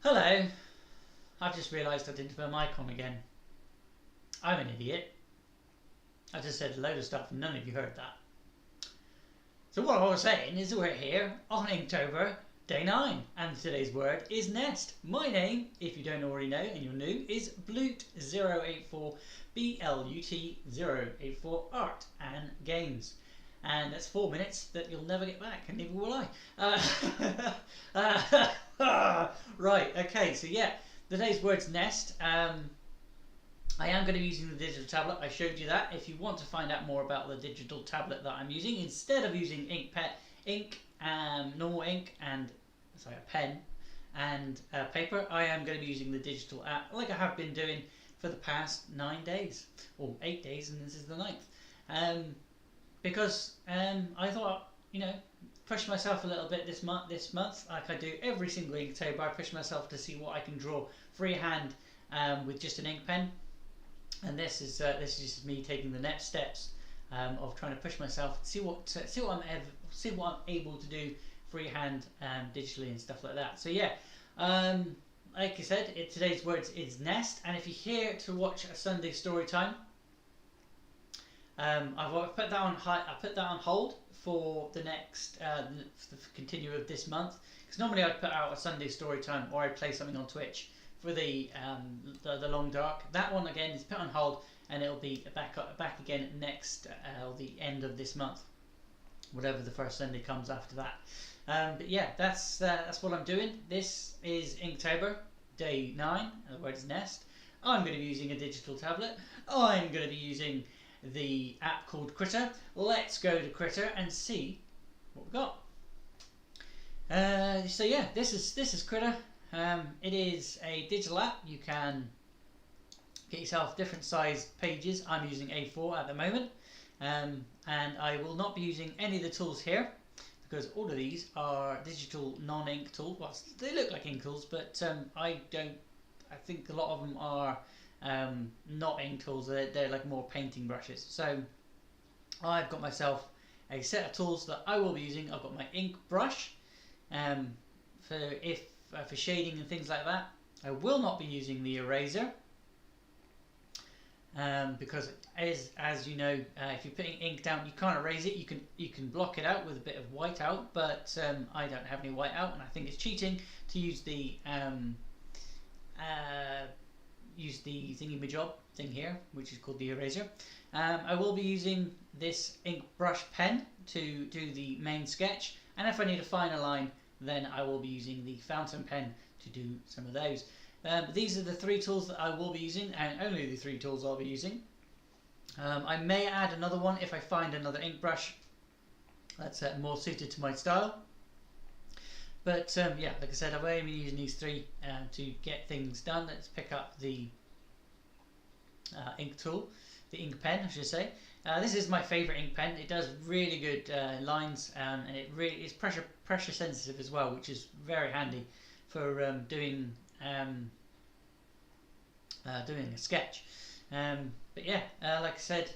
Hello, I've just realised I didn't put my mic on again. I'm an idiot. I just said a load of stuff and none of you heard that. So what I was saying is we're here on Inktober, day 9, and today's word is nest. My name, if you don't already know and you're new, is Blut084, BLUT084 Art and Games. And that's 4 minutes that you'll never get back, and neither will I. Right, okay, so yeah, today's word's nest. I am going to be using the digital tablet. I showed you that. If you want to find out more about the digital tablet that I'm using, instead of using normal ink and a pen and paper, I am going to be using the digital app like I have been doing for the past 9 days, or 8 days, and this is the ninth. Because I thought, push myself a little bit this month, like I do every single Inktober. I push myself to see what I can draw freehand with just an ink pen, and this is just me taking the next steps of trying to push myself, see what I'm able to do freehand digitally and stuff like that. So yeah, like I said, today's words is nest, and if you're here to watch a Sunday story time, I've put that on hold for the next the continue of this month, because normally I'd put out a Sunday story time or I'd play something on Twitch for the long dark. That one again is put on hold, and it'll be back again next the end of this month, whatever the first Sunday comes after that. But yeah, that's what I'm doing. This is Inktober, day 9, and the word is nest. I'm going to be using a digital tablet. I'm going to be using the app called Critter. Let's go to Critter and see what we've got. So yeah, this is Critter. It is a digital app. You can get yourself different size pages. I'm using A4 at the moment, and I will not be using any of the tools here, because all of these are digital non-ink tools. Well, they look like ink tools, but I think a lot of them are not ink tools. They're like more painting brushes. So I've got myself a set of tools that I will be using. I've got my ink brush for shading and things like that. I will not be using the eraser because as you know, if you're putting ink down, you can't erase it. You can block it out with a bit of white out, but I don't have any white out, and I think it's cheating to use the thingy-majob thing here, which is called the eraser. I will be using this ink brush pen to do the main sketch, and if I need a finer line, then I will be using the fountain pen to do some of those. These are the 3 tools that I will be using, and only the 3 tools I'll be using. I may add another one if I find another ink brush that's more suited to my style. But yeah, like I said, I've only been using these 3 to get things done. Let's pick up the ink tool, the ink pen, I should say. This is my favourite ink pen. It does really good lines, and it really is pressure sensitive as well, which is very handy for doing a sketch. But yeah, like I said,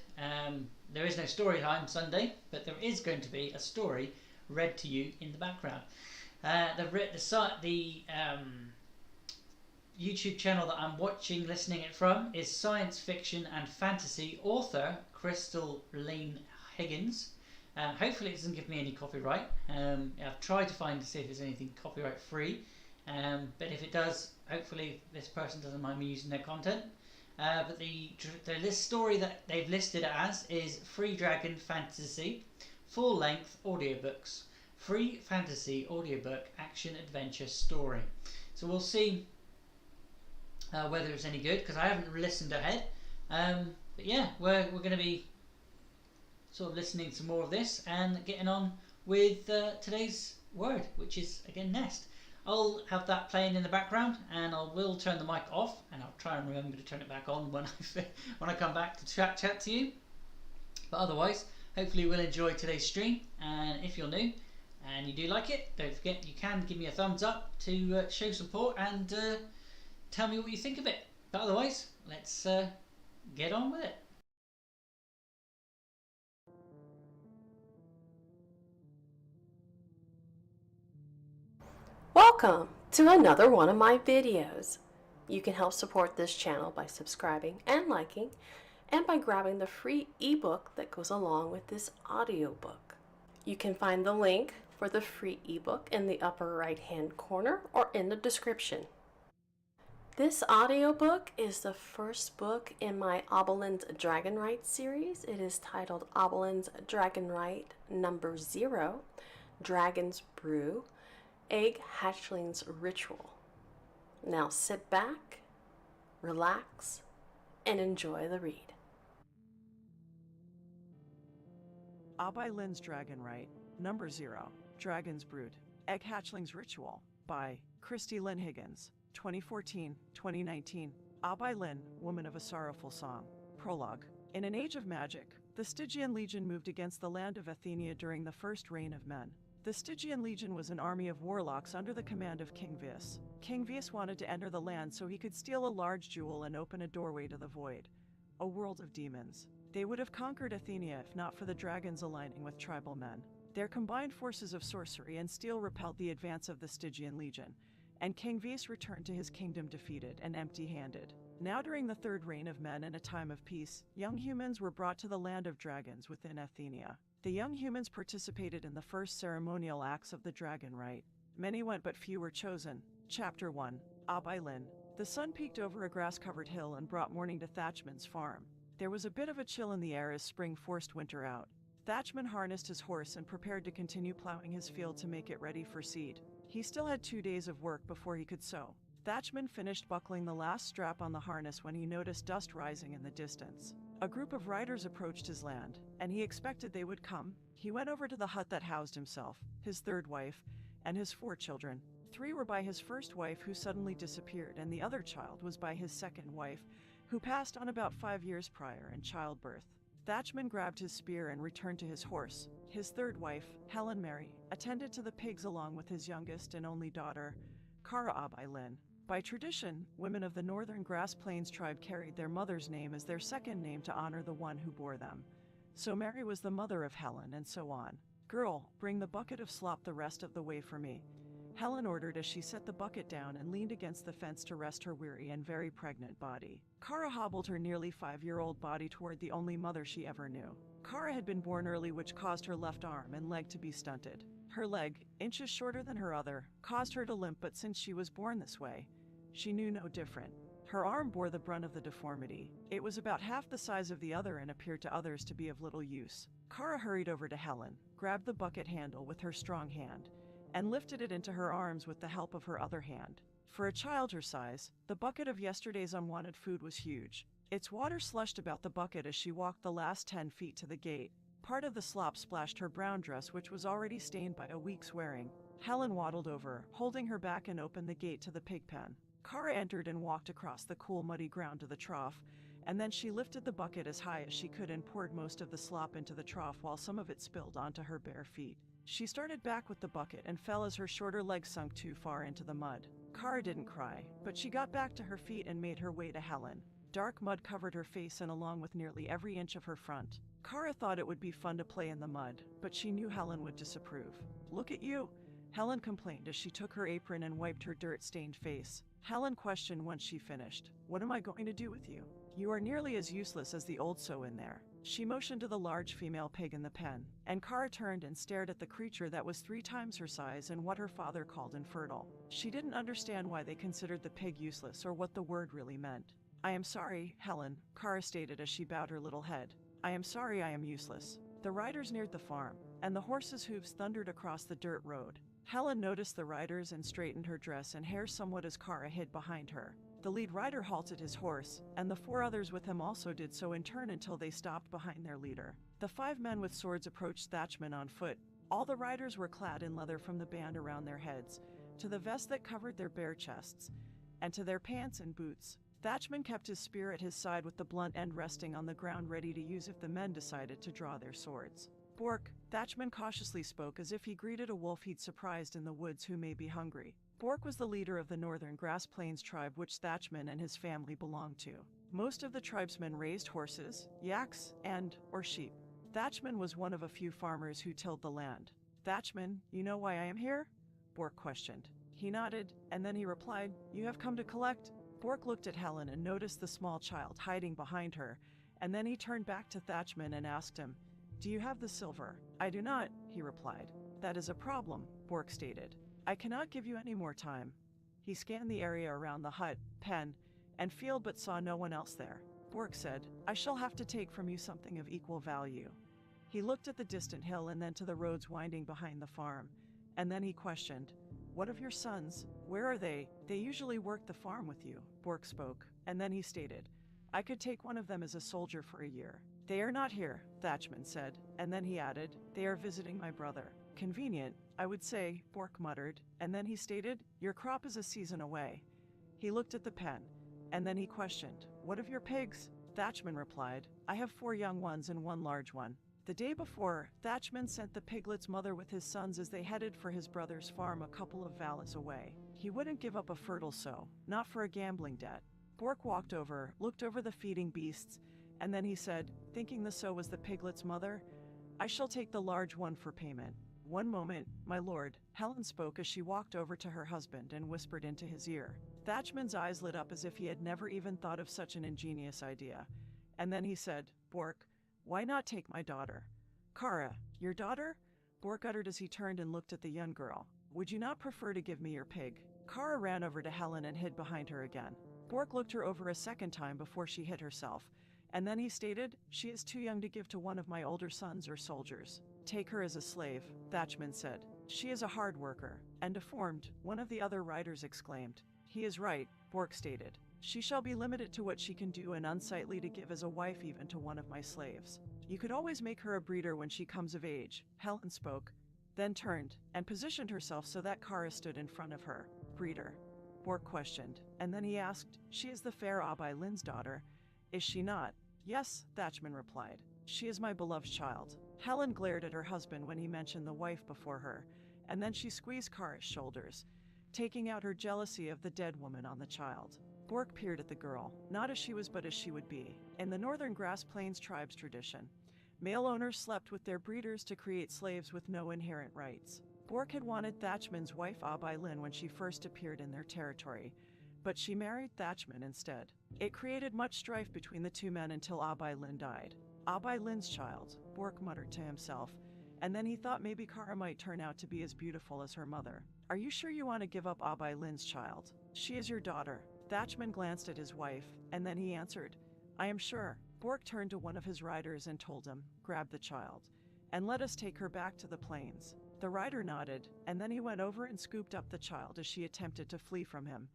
there is no story time Sunday, but there is going to be a story read to you in the background. The YouTube channel that I'm listening it from is science fiction and fantasy author Crystal Lane Higgins. Hopefully it doesn't give me any copyright. I've tried to see if there's anything copyright free, but if it does, hopefully this person doesn't mind me using their content. But the story that they've listed it as is Free Dragon Fantasy, full-length audiobooks. Free fantasy audiobook action adventure story. So we'll see whether it's any good, because I haven't listened ahead. But yeah, we're going to be sort of listening to more of this and getting on with today's word, which is again nest. I'll have that playing in the background, and I will turn the mic off, and I'll try and remember to turn it back on when I come back to chat to you. But otherwise, hopefully you will enjoy today's stream, and if you're new and you do like it, don't forget you can give me a thumbs up to show support and tell me what you think of it. But otherwise, let's get on with it. Welcome to another one of my videos. You can help support this channel by subscribing and liking, and by grabbing the free ebook that goes along with this audiobook. You can find the link for the free ebook in the upper right hand corner or in the description. This audiobook is the first book in my Obelin's Dragon Rite series. It is titled Obelin's Dragon Rite number 0, Dragon's Brew, Egg Hatchling's Ritual. Now sit back, relax, and enjoy the read. Obelin's Dragon Rite number 0, Dragon's Brood, Egg Hatchling's Ritual by Christy Lynn Higgins. 2014-2019. Obeilin, Woman of a Sorrowful Song. Prologue. In an age of magic, the Stygian Legion moved against the land of Athenia during the first reign of men. The Stygian Legion was an army of warlocks under the command of King Vius. King Vius wanted to enter the land so he could steal a large jewel and open a doorway to the void, a world of demons. They would have conquered Athenia if not for the dragons aligning with tribal men. Their combined forces of sorcery and steel repelled the advance of the Stygian Legion, and King Vius returned to his kingdom defeated and empty-handed. Now during the third reign of men and a time of peace, young humans were brought to the land of dragons within Athenia. The young humans participated in the first ceremonial acts of the Dragon Rite. Many went but few were chosen. Chapter 1. Obeilin. The sun peeked over a grass-covered hill and brought morning to Thachman's farm. There was a bit of a chill in the air as spring forced winter out. Thachman harnessed his horse and prepared to continue plowing his field to make it ready for seed. He still had 2 days of work before he could sow. Thachman finished buckling the last strap on the harness when he noticed dust rising in the distance. A group of riders approached his land, and he expected they would come. He went over to the hut that housed himself, his third wife, and his 4 children. 3 were by his first wife, who suddenly disappeared, and the other child was by his second wife, who passed on about 5 years prior in childbirth. Thachman grabbed his spear and returned to his horse. His third wife, Helen Mary, attended to the pigs along with his youngest and only daughter, Cara Obeilin. By tradition, women of the Northern Grass Plains tribe carried their mother's name as their second name to honor the one who bore them. So Mary was the mother of Helen, and so on. "Girl, bring the bucket of slop the rest of the way for me," Helen ordered as she set the bucket down and leaned against the fence to rest her weary and very pregnant body. Cara hobbled her nearly 5-year-old body toward the only mother she ever knew. Cara had been born early, which caused her left arm and leg to be stunted. Her leg, inches shorter than her other, caused her to limp, but since she was born this way, she knew no different. Her arm bore the brunt of the deformity. It was about half the size of the other and appeared to others to be of little use. Cara hurried over to Helen, grabbed the bucket handle with her strong hand, and lifted it into her arms with the help of her other hand. For a child her size, the bucket of yesterday's unwanted food was huge. Its water slushed about the bucket as she walked the last 10 feet to the gate. Part of the slop splashed her brown dress, which was already stained by a week's wearing. Helen waddled over, holding her back, and opened the gate to the pig pen. Cara entered and walked across the cool, muddy ground to the trough, and then she lifted the bucket as high as she could and poured most of the slop into the trough while some of it spilled onto her bare feet. She started back with the bucket and fell as her shorter legs sunk too far into the mud. Cara didn't cry, but she got back to her feet and made her way to Helen. Dark mud covered her face and along with nearly every inch of her front. Cara thought it would be fun to play in the mud, but she knew Helen would disapprove. "Look at you," Helen complained as she took her apron and wiped her dirt-stained face. Helen questioned once she finished, "What am I going to do with you? You are nearly as useless as the old sow in there." She motioned to the large female pig in the pen, and Cara turned and stared at the creature that was 3 times her size and what her father called infertile. She didn't understand why they considered the pig useless or what the word really meant. "I am sorry, Helen," Cara stated as she bowed her little head. "I am sorry I am useless." The riders neared the farm, and the horses' hooves thundered across the dirt road. Helen noticed the riders and straightened her dress and hair somewhat as Cara hid behind her. The lead rider halted his horse, and the 4 others with him also did so in turn until they stopped behind their leader. The 5 men with swords approached Thachman on foot. All the riders were clad in leather from the band around their heads, to the vest that covered their bare chests, and to their pants and boots. Thachman kept his spear at his side with the blunt end resting on the ground, ready to use if the men decided to draw their swords. "Bork," Thachman cautiously spoke as if he greeted a wolf he'd surprised in the woods who may be hungry. Bork was the leader of the Northern Grass Plains tribe which Thachman and his family belonged to. Most of the tribesmen raised horses, yaks, or sheep. Thachman was one of a few farmers who tilled the land. "Thachman, you know why I am here?" Bork questioned. He nodded, and then he replied, "You have come to collect." Bork looked at Helen and noticed the small child hiding behind her, and then he turned back to Thatchman and asked him, "Do you have the silver?" "I do not," he replied. "That is a problem," Bork stated. "I cannot give you any more time." He scanned the area around the hut, pen, and field but saw no one else there. Bork said, "I shall have to take from you something of equal value." He looked at the distant hill and then to the roads winding behind the farm, and then he questioned, "What of your sons? Where are they? They usually work the farm with you." Bork spoke, and then he stated, "I could take one of them as a soldier for a year." "They are not here," Thatchman said, and then he added, "They are visiting my brother." "Convenient, I would say," Bork muttered, and then he stated, "Your crop is a season away." He looked at the pen, and then he questioned, "What of your pigs?" Thatchman replied, "I have 4 young ones and 1 large one." The day before, Thatchman sent the piglet's mother with his sons as they headed for his brother's farm a couple of valleys away. He wouldn't give up a fertile sow, not for a gambling debt. Bork walked over, looked over the feeding beasts, and then he said, thinking the sow was the piglet's mother, "I shall take the large one for payment." "One moment, my lord," Helen spoke as she walked over to her husband and whispered into his ear. Thatchman's eyes lit up as if he had never even thought of such an ingenious idea. And then he said, "Bork, why not take my daughter?" "Kara, your daughter?" Bork uttered as he turned and looked at the young girl. "Would you not prefer to give me your pig?" Kara ran over to Helen and hid behind her again. Bork looked her over a second time before she hid herself, and then he stated, "She is too young to give to one of my older sons or soldiers." "Take her as a slave," Thatchman said. "She is a hard worker." "And deformed," one of the other riders exclaimed. "He is right," Bork stated. "She shall be limited to what she can do and unsightly to give as a wife even to one of my slaves. You could always make her a breeder when she comes of age," Helen spoke, then turned and positioned herself so that Kara stood in front of her. "Breeder?" Bork questioned, and then he asked, "She is the fair Abai Lin's daughter, is she not?" "Yes," Thatchman replied. "She is my beloved child." Helen glared at her husband when he mentioned the wife before her, and then she squeezed Kara's shoulders, taking out her jealousy of the dead woman on the child. Bork peered at the girl, not as she was but as she would be. In the northern Grass Plains tribes tradition, male owners slept with their breeders to create slaves with no inherent rights. Bork had wanted Thatchman's wife Abai Lin when she first appeared in their territory, but she married Thatchman instead. It created much strife between the two men until Abai Lin died. "Abai Lin's child," Bork muttered to himself, and then he thought maybe Kara might turn out to be as beautiful as her mother. "Are you sure you want to give up Abai Lin's child? She is your daughter." Thatchman glanced at his wife, and then he answered, "I am sure." Bork turned to one of his riders and told him, "Grab the child, and let us take her back to the plains." The rider nodded, and then he went over and scooped up the child as she attempted to flee from him,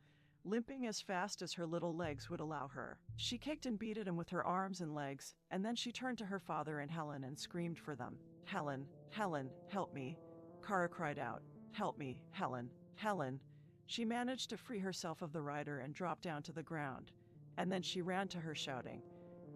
limping as fast as her little legs would allow her. She kicked and beat at him with her arms and legs, and then she turned to her father and Helen and screamed for them. "Helen, Helen, help me." Kara cried out, "Help me, Helen, Helen." She managed to free herself of the rider and dropped down to the ground, and then she ran to her shouting,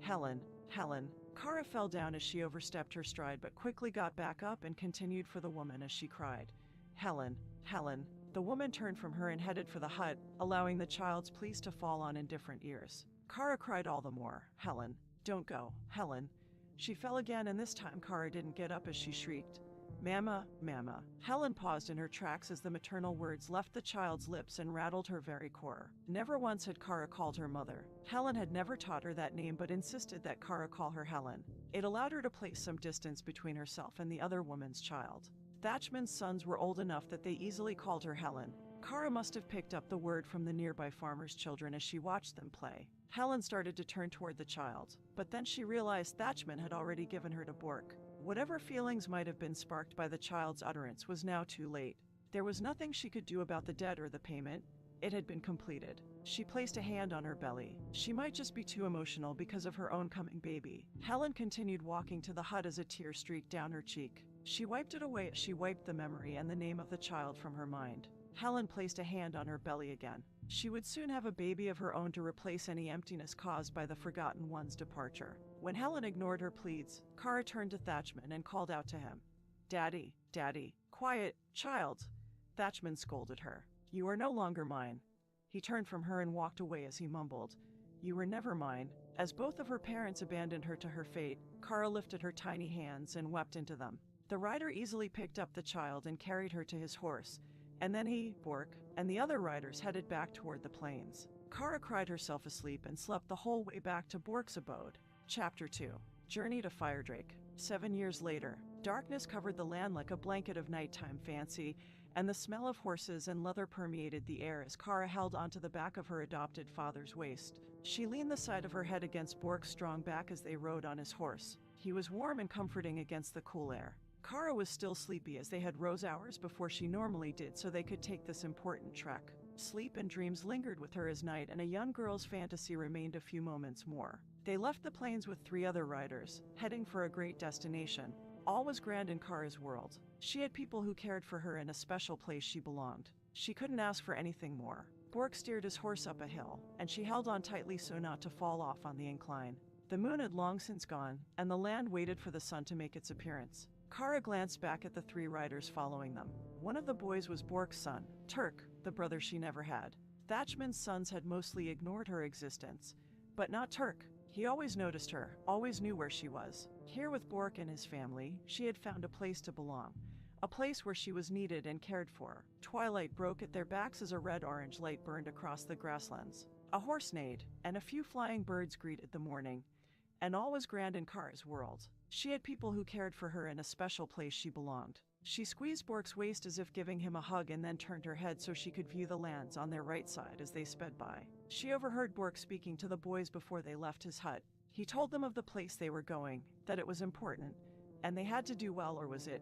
"Helen, Helen." Kara fell down as she overstepped her stride but quickly got back up and continued for the woman as she cried, "Helen, Helen." The woman turned from her and headed for the hut, allowing the child's pleas to fall on indifferent ears. Kara cried all the more, "Helen, don't go, Helen." She fell again, and this time Kara didn't get up as she shrieked, "Mama, Mama." Helen paused in her tracks as the maternal words left the child's lips and rattled her very core. Never once had Kara called her mother. Helen had never taught her that name but insisted that Kara call her Helen. It allowed her to place some distance between herself and the other woman's child. Thatchman's sons were old enough that they easily called her Helen. Kara must have picked up the word from the nearby farmers' children as she watched them play. Helen started to turn toward the child, but then she realized Thatchman had already given her to Bork. Whatever feelings might have been sparked by the child's utterance was now too late. There was nothing she could do about the debt or the payment. It had been completed. She placed a hand on her belly. She might just be too emotional because of her own coming baby. Helen continued walking to the hut as a tear streaked down her cheek. She wiped it away as she wiped the memory and the name of the child from her mind. Helen placed a hand on her belly again. She would soon have a baby of her own to replace any emptiness caused by the forgotten one's departure. When Helen ignored her pleads, Kara turned to Thatchman and called out to him, "Daddy, Daddy." "Quiet, child," Thatchman scolded her. "You are no longer mine." He turned from her and walked away as he mumbled, "You were never mine." As both of her parents abandoned her to her fate, Kara lifted her tiny hands and wept into them. The rider easily picked up the child and carried her to his horse, And then he, Bork, and the other riders headed back toward the plains. Kara cried herself asleep and slept the whole way back to Bork's abode. Chapter 2. Journey to Firedrake. 7 years later, darkness covered the land like a blanket of nighttime fancy, and the smell of horses and leather permeated the air as Kara held onto the back of her adopted father's waist. She leaned the side of her head against Bork's strong back as they rode on his horse. He was warm and comforting against the cool air. Kara was still sleepy as they had rose hours before she normally did so they could take this important trek. Sleep and dreams lingered with her as night and a young girl's fantasy remained a few moments more. They left the plains with 3 other riders, heading for a great destination. All was grand in Kara's world. She had people who cared for her in a special place she belonged. She couldn't ask for anything more. Bork steered his horse up a hill, and she held on tightly so not to fall off on the incline. The moon had long since gone, and the land waited for the sun to make its appearance. Kara glanced back at the 3 riders following them. One of the boys was Bork's son, Turk, the brother she never had. Thatchman's sons had mostly ignored her existence, but not Turk. He always noticed her, always knew where she was. Here with Bork and his family, she had found a place to belong, a place where she was needed and cared for. Twilight broke at their backs as a red-orange light burned across the grasslands. A horse neighed, and a few flying birds greeted the morning, and all was grand in Kara's world. She had people who cared for her in a special place she belonged. She squeezed Bork's waist as if giving him a hug and then turned her head so she could view the lands on their right side as they sped by. She overheard Bork speaking to the boys before they left his hut. He told them of the place they were going, that it was important, and they had to do well, or was it?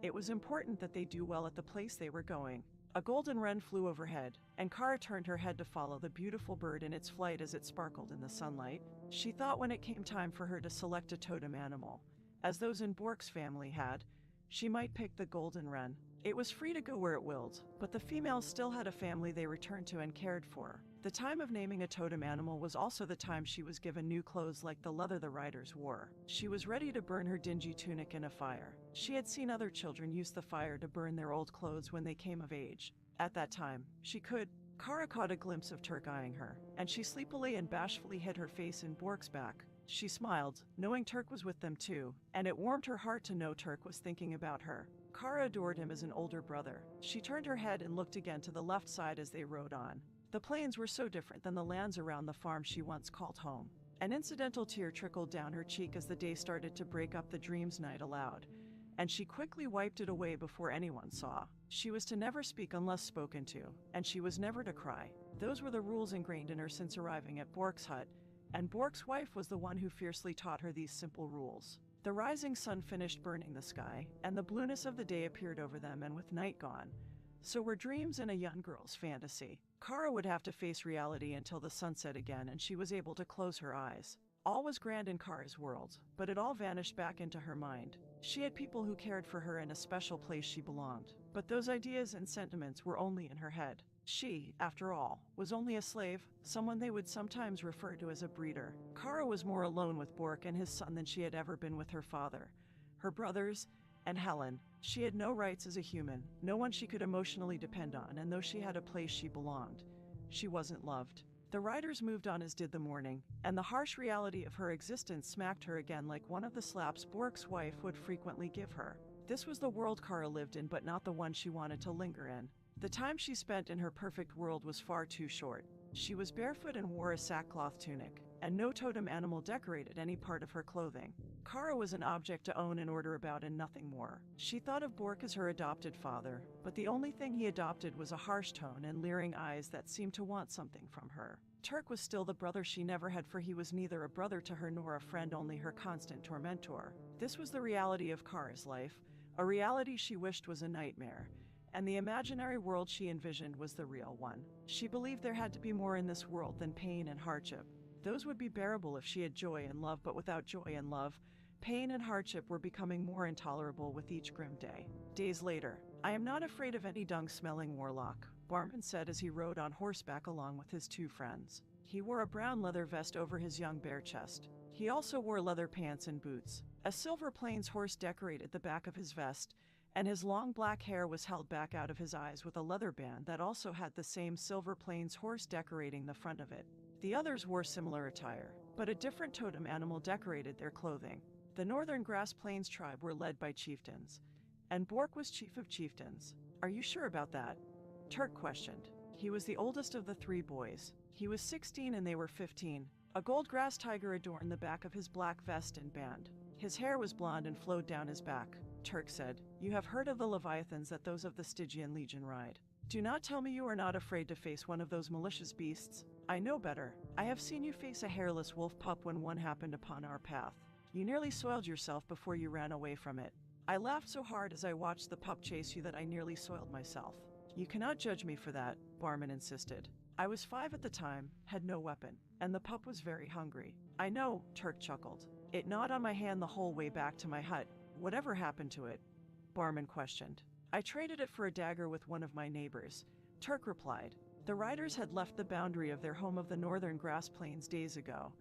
It was important that they do well at the place they were going. A golden wren flew overhead, and Kara turned her head to follow the beautiful bird in its flight as it sparkled in the sunlight. She thought when it came time for her to select a totem animal, as those in Bork's family had, she might pick the golden wren. It was free to go where it willed, but the females still had a family they returned to and cared for. The time of naming a totem animal was also the time she was given new clothes like the leather the riders wore. She was ready to burn her dingy tunic in a fire. She had seen other children use the fire to burn their old clothes when they came of age. At that time, she could. Kara caught a glimpse of Turk eyeing her, and she sleepily and bashfully hid her face in Bork's back. She smiled, knowing Turk was with them too, and it warmed her heart to know Turk was thinking about her. Kara adored him as an older brother. She turned her head and looked again to the left side as they rode on. The plains were so different than the lands around the farm she once called home. An incidental tear trickled down her cheek as the day started to break up the dreams night aloud, and she quickly wiped it away before anyone saw. She was to never speak unless spoken to, and she was never to cry. Those were the rules ingrained in her since arriving at Bork's hut, and Bork's wife was the one who fiercely taught her these simple rules. The rising sun finished burning the sky, and the blueness of the day appeared over them, and with night gone, so were dreams and a young girl's fantasy. Kara would have to face reality until the sun set again, and she was able to close her eyes. All was grand in Kara's world, but it all vanished back into her mind. She had people who cared for her in a special place she belonged, but those ideas and sentiments were only in her head. She, after all, was only a slave, someone they would sometimes refer to as a breeder. Kara was more alone with Bork and his son than she had ever been with her father, her brothers, and Helen. She had no rights as a human, no one she could emotionally depend on, and though she had a place she belonged, she wasn't loved. The riders moved on as did the morning, and the harsh reality of her existence smacked her again like one of the slaps Bork's wife would frequently give her. This was the world Kara lived in, but not the one she wanted to linger in. The time she spent in her perfect world was far too short. She was barefoot and wore a sackcloth tunic, and no totem animal decorated any part of her clothing. Kara was an object to own and order about and nothing more. She thought of Bork as her adopted father, but the only thing he adopted was a harsh tone and leering eyes that seemed to want something from her. Turk was still the brother she never had, for he was neither a brother to her nor a friend, only her constant tormentor. This was the reality of Kara's life, a reality she wished was a nightmare, and the imaginary world she envisioned was the real one. She believed there had to be more in this world than pain and hardship. Those would be bearable if she had joy and love, but without joy and love, pain and hardship were becoming more intolerable with each grim day. Days later, "I am not afraid of any dung-smelling warlock," Barman said as he rode on horseback along with his 2 friends. He wore a brown leather vest over his young bare chest. He also wore leather pants and boots. A silver plains horse decorated the back of his vest, and his long black hair was held back out of his eyes with a leather band that also had the same silver plains horse decorating the front of it. The others wore similar attire, but a different totem animal decorated their clothing. The Northern Grass Plains tribe were led by chieftains, and Bork was chief of chieftains. "Are you sure about that?" Turk questioned. He was the oldest of the 3 boys. He was 16 and they were 15. A gold grass tiger adorned the back of his black vest and band. His hair was blonde and flowed down his back. Turk said, "You have heard of the Leviathans that those of the Stygian Legion ride. Do not tell me you are not afraid to face one of those malicious beasts. I know better. I have seen you face a hairless wolf pup when one happened upon our path. You nearly soiled yourself before you ran away from it. I laughed so hard as I watched the pup chase you that I nearly soiled myself." "You cannot judge me for that," Barman insisted. "I was 5 at the time, had no weapon, and the pup was very hungry." "I know," Turk chuckled. "It gnawed on my hand the whole way back to my hut. Whatever happened to it?" Barman questioned. "I traded it for a dagger with one of my neighbors," Turk replied. The riders had left the boundary of their home of the northern grass plains days ago,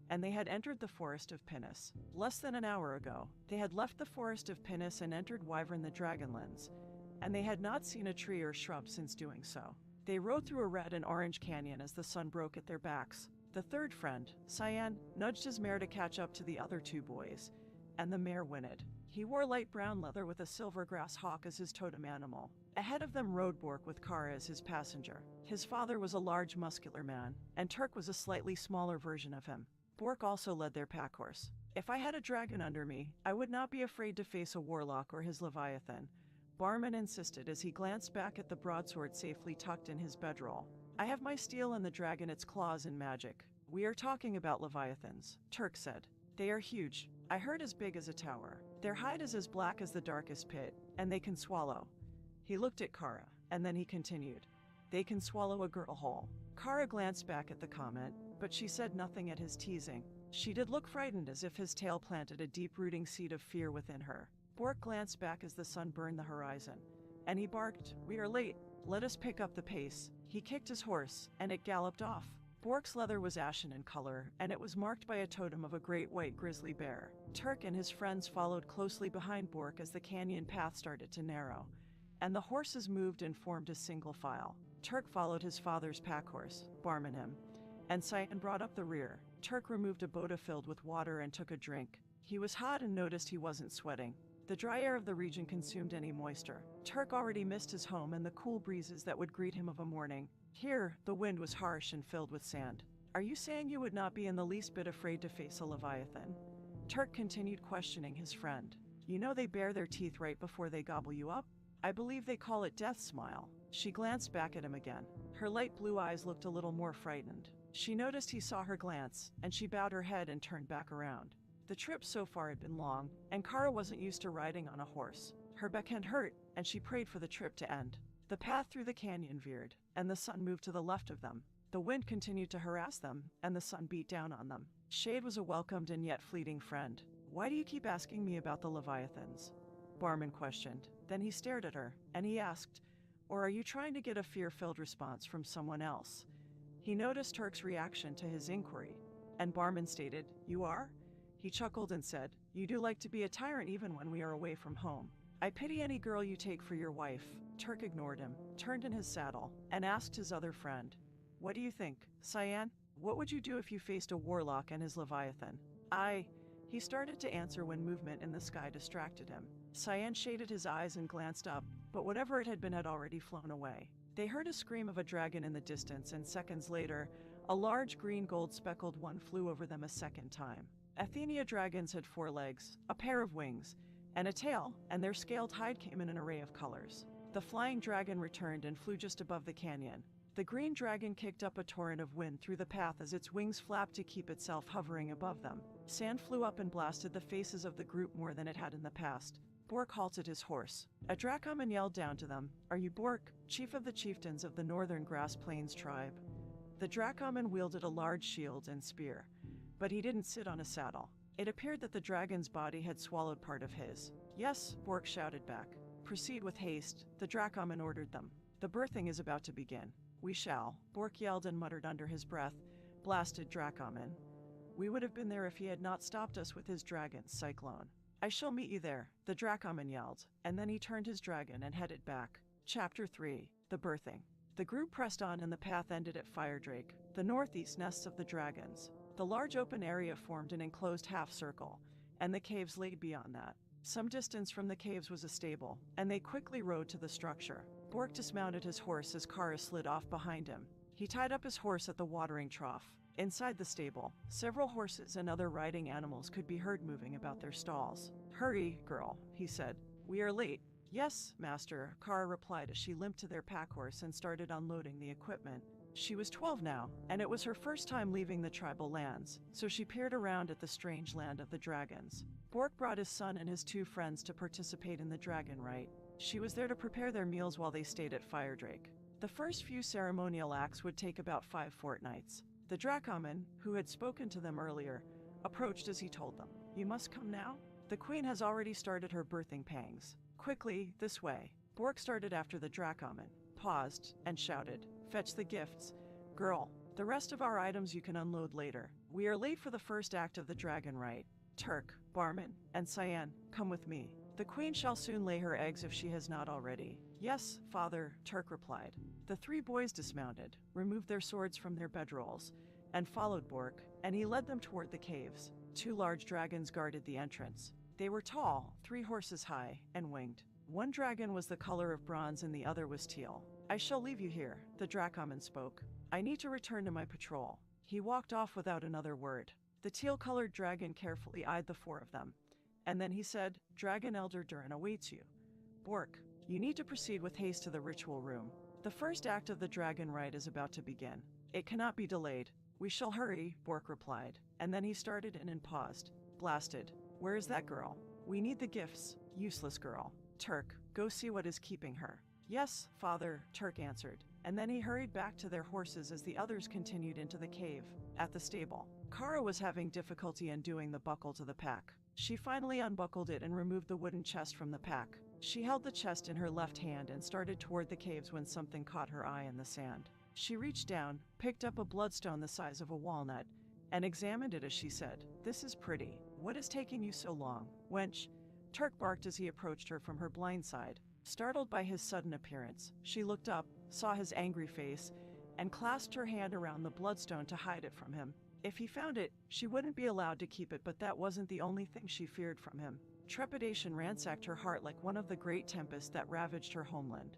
and they had entered the forest of Pinus. Less than an hour ago, they had left the forest of Pinus and entered Wyvern the Dragonlands, and they had not seen a tree or shrub since doing so. They rode through a red and orange canyon as the sun broke at their backs. The third friend, Cyan, nudged his mare to catch up to the other 2 boys, and the mare whinnied. He wore light brown leather with a silver grass hawk as his totem animal. Ahead of them rode Bork with Kara as his passenger. His father was a large, muscular man, and Turk was a slightly smaller version of him. Bork also led their pack horse. "If I had a dragon under me, I would not be afraid to face a warlock or his Leviathan," Barman insisted as he glanced back at the broadsword safely tucked in his bedroll. "I have my steel and the dragon its claws and magic." "We are talking about Leviathans," Turk said. "They are huge. I heard as big as a tower. Their hide is as black as the darkest pit, and they can swallow." He looked at Kara, and then he continued, "They can swallow a girl whole." Kara glanced back at the comment, but she said nothing at his teasing. She did look frightened, as if his tale planted a deep-rooting seed of fear within her. Bork glanced back as the sun burned the horizon, and he barked, "We are late. Let us pick up the pace." He kicked his horse, and it galloped off. Bork's leather was ashen in color, and it was marked by a totem of a great white grizzly bear. Turk and his friends followed closely behind Bork as the canyon path started to narrow, and the horses moved and formed a single file. Turk followed his father's pack horse, Barmanham, and Cyan brought up the rear. Turk removed a bota filled with water and took a drink. He was hot and noticed he wasn't sweating. The dry air of the region consumed any moisture. Turk already missed his home and the cool breezes that would greet him of a morning. Here, the wind was harsh and filled with sand. "Are you saying you would not be in the least bit afraid to face a Leviathan?" Turk continued questioning his friend. "You know they bare their teeth right before they gobble you up? I believe they call it death smile." She glanced back at him again. Her light blue eyes looked a little more frightened. She noticed he saw her glance, and she bowed her head and turned back around. The trip so far had been long, and Kara wasn't used to riding on a horse. Her backhand hurt, and she prayed for the trip to end. The path through the canyon veered, and the sun moved to the left of them. The wind continued to harass them, and the sun beat down on them. Shade was a welcomed and yet fleeting friend. "Why do you keep asking me about the Leviathans?" Barman questioned. Then he stared at her, and he asked, "Or are you trying to get a fear-filled response from someone else?" He noticed Turk's reaction to his inquiry, and Barman stated, "You are?" He chuckled and said, "You do like to be a tyrant even when we are away from home. I pity any girl you take for your wife." Turk ignored him, turned in his saddle, and asked his other friend, "What do you think, Cyan? What would you do if you faced a warlock and his Leviathan?" He started to answer when movement in the sky distracted him. Cyan shaded his eyes and glanced up, but whatever it had been had already flown away. They heard a scream of a dragon in the distance, and seconds later, a large green gold speckled one flew over them a second time. Athenia dragons had 4 legs, a pair of wings, and a tail, and their scaled hide came in an array of colors. The flying dragon returned and flew just above the canyon. The green dragon kicked up a torrent of wind through the path as its wings flapped to keep itself hovering above them. Sand flew up and blasted the faces of the group more than it had in the past. Bork halted his horse. A Dracoman yelled down to them, "Are you Bork, chief of the chieftains of the northern Grass Plains tribe?" The Dracoman wielded a large shield and spear, but he didn't sit on a saddle. It appeared that the dragon's body had swallowed part of his. "Yes," Bork shouted back. "Proceed with haste," the Dracoman ordered them. "The birthing is about to begin." "We shall," Bork yelled and muttered under his breath. "Blasted Dracoman. We would have been there if he had not stopped us with his dragon, Cyclone." "I shall meet you there," the Dracoman yelled, and then he turned his dragon and headed back. Chapter 3. The Birthing. The group pressed on and the path ended at Firedrake, the northeast nests of the dragons. The large open area formed an enclosed half-circle, and the caves laid beyond that. Some distance from the caves was a stable, and they quickly rode to the structure. Bork dismounted his horse as Kara slid off behind him. He tied up his horse at the watering trough. Inside the stable, several horses and other riding animals could be heard moving about their stalls. "Hurry, girl," he said. "We are late." "Yes, master," Kara replied as she limped to their pack horse and started unloading the equipment. She was 12 now, and it was her first time leaving the tribal lands, so she peered around at the strange land of the dragons. Bork brought his son and his 2 friends to participate in the dragon rite. She was there to prepare their meals while they stayed at Firedrake. The first few ceremonial acts would take about 5 fortnights. The Dracoman, who had spoken to them earlier, approached as he told them, "You must come now? The queen has already started her birthing pangs. Quickly, this way." Bork started after the Dracoman, paused, and shouted, "Fetch the gifts. Girl, the rest of our items you can unload later. We are late for the first act of the dragon rite. Turk, Barman, and Cyan, come with me. The queen shall soon lay her eggs if she has not already." "Yes, father," Turk replied. The 3 boys dismounted, removed their swords from their bedrolls, and followed Bork, and he led them toward the caves. 2 large dragons guarded the entrance. They were tall, 3 horses high, and winged. One dragon was the color of bronze and the other was teal. "I shall leave you here," the Dracoman spoke. "I need to return to my patrol." He walked off without another word. The teal-colored dragon carefully eyed the 4 of them, and then he said, "Dragon Elder Durin awaits you. Bork, you need to proceed with haste to the ritual room. The first act of the dragon rite is about to begin. It cannot be delayed." "We shall hurry," Bork replied, and then he started in and paused. "Blasted. Where is that girl? We need the gifts. Useless girl. Turk, go see what is keeping her." "Yes, father," Turk answered, and then he hurried back to their horses as the others continued into the cave. At the stable, Kara was having difficulty undoing the buckle to the pack. She finally unbuckled it and removed the wooden chest from the pack. She held the chest in her left hand and started toward the caves when something caught her eye in the sand. She reached down, picked up a bloodstone the size of a walnut, and examined it as she said, "This is pretty. What is taking you so long, wench?" Turk barked as he approached her from her blind side. Startled by his sudden appearance, she looked up, saw his angry face, and clasped her hand around the bloodstone to hide it from him. If he found it, she wouldn't be allowed to keep it, but that wasn't the only thing she feared from him. Trepidation ransacked her heart like one of the great tempests that ravaged her homeland.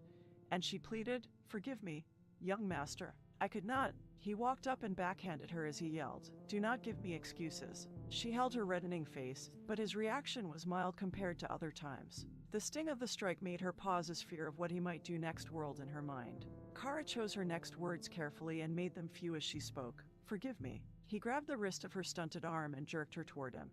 And she pleaded, "Forgive me, young master. I could not." He walked up and backhanded her as he yelled, "Do not give me excuses." She held her reddening face, but his reaction was mild compared to other times. The sting of the strike made her pause as fear of what he might do next whirled in her mind. Kara chose her next words carefully and made them few as she spoke. "Forgive me." He grabbed the wrist of her stunted arm and jerked her toward him,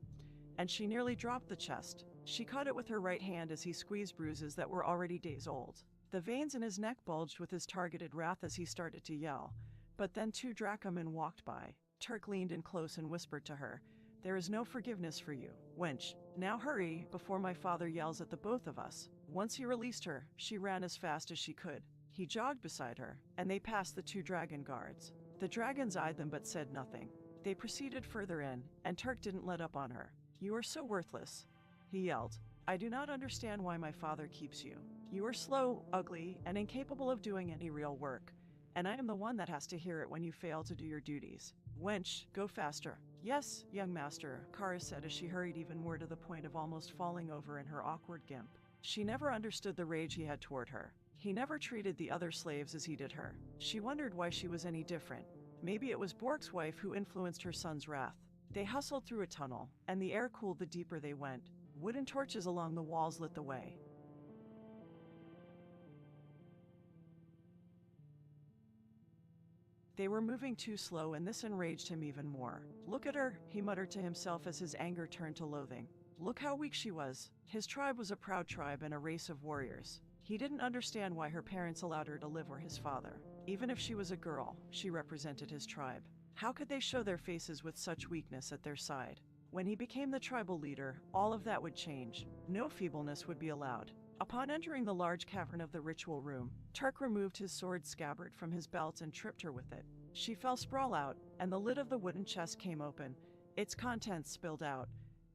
and she nearly dropped the chest. She caught it with her right hand as he squeezed bruises that were already days old. The veins in his neck bulged with his targeted wrath as he started to yell. But then 2 Dracomen walked by. Turk leaned in close and whispered to her, "There is no forgiveness for you, wench. Now hurry before my father yells at the both of us." Once he released her, she ran as fast as she could. He jogged beside her, and they passed the 2 dragon guards. The dragons eyed them but said nothing. They proceeded further in, and Turk didn't let up on her. "You are so worthless," he yelled. "I do not understand why my father keeps you. You are slow, ugly, and incapable of doing any real work, and I am the one that has to hear it when you fail to do your duties. Wench, go faster." "Yes, young master," Kara said as she hurried even more to the point of almost falling over in her awkward gimp. She never understood the rage he had toward her. He never treated the other slaves as he did her. She wondered why she was any different. Maybe it was Bork's wife who influenced her son's wrath. They hustled through a tunnel, and the air cooled the deeper they went. Wooden torches along the walls lit the way. They were moving too slow, and this enraged him even more. "Look at her," he muttered to himself as his anger turned to loathing. Look how weak she was. His tribe was a proud tribe and a race of warriors. He didn't understand why her parents allowed her to live where his father. Even if she was a girl, she represented his tribe. How could they show their faces with such weakness at their side? When he became the tribal leader, all of that would change. No feebleness would be allowed. Upon entering the large cavern of the ritual room, Turk removed his sword scabbard from his belt and tripped her with it. She fell sprawl out, and the lid of the wooden chest came open. Its contents spilled out,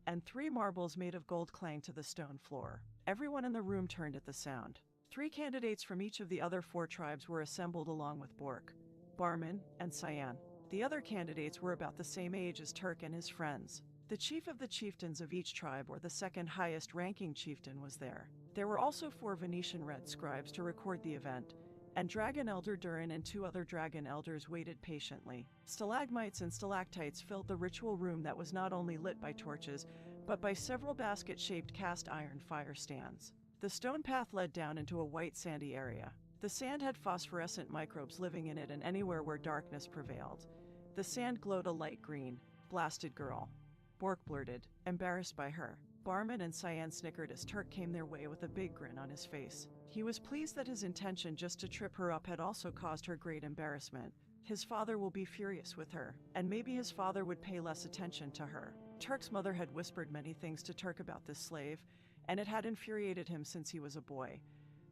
and 3 marbles made of gold clanged to the stone floor. Everyone in the room turned at the sound. 3 candidates from each of the other 4 tribes were assembled along with Bork, Barman, and Cyan. The other candidates were about the same age as Turk and his friends. The chief of the chieftains of each tribe, or the second highest ranking chieftain, was there. There were also 4 Venetian red scribes to record the event, and Dragon Elder Durin and 2 other dragon elders waited patiently. Stalagmites and stalactites filled the ritual room that was not only lit by torches, but by several basket-shaped cast iron fire stands. The stone path led down into a white sandy area. The sand had phosphorescent microbes living in it, and anywhere where darkness prevailed, the sand glowed a light green. Blasted girl, Bork blurted, embarrassed by her. Barman and Cyan snickered as Turk came their way with a big grin on his face. He was pleased that his intention just to trip her up had also caused her great embarrassment. His father will be furious with her, and maybe his father would pay less attention to her. Turk's mother had whispered many things to Turk about this slave, and it had infuriated him since he was a boy.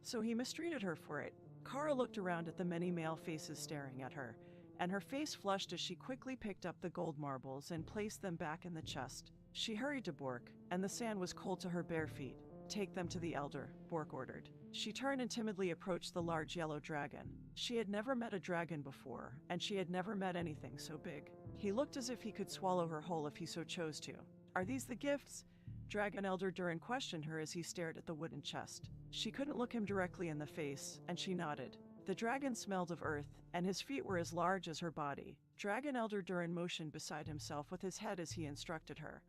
So he mistreated her for it. Kara looked around at the many male faces staring at her, and her face flushed as she quickly picked up the gold marbles and placed them back in the chest. She hurried to Bork, and the sand was cold to her bare feet. "Take them to the elder," Bork ordered. She turned and timidly approached the large yellow dragon. She had never met a dragon before, and she had never met anything so big. He looked as if he could swallow her whole if he so chose to. "Are these the gifts?" Dragon Elder Durin questioned her as he stared at the wooden chest. She couldn't look him directly in the face, and she nodded. The dragon smelled of earth, and his feet were as large as her body. Dragon Elder Durin motioned beside himself with his head as he instructed her.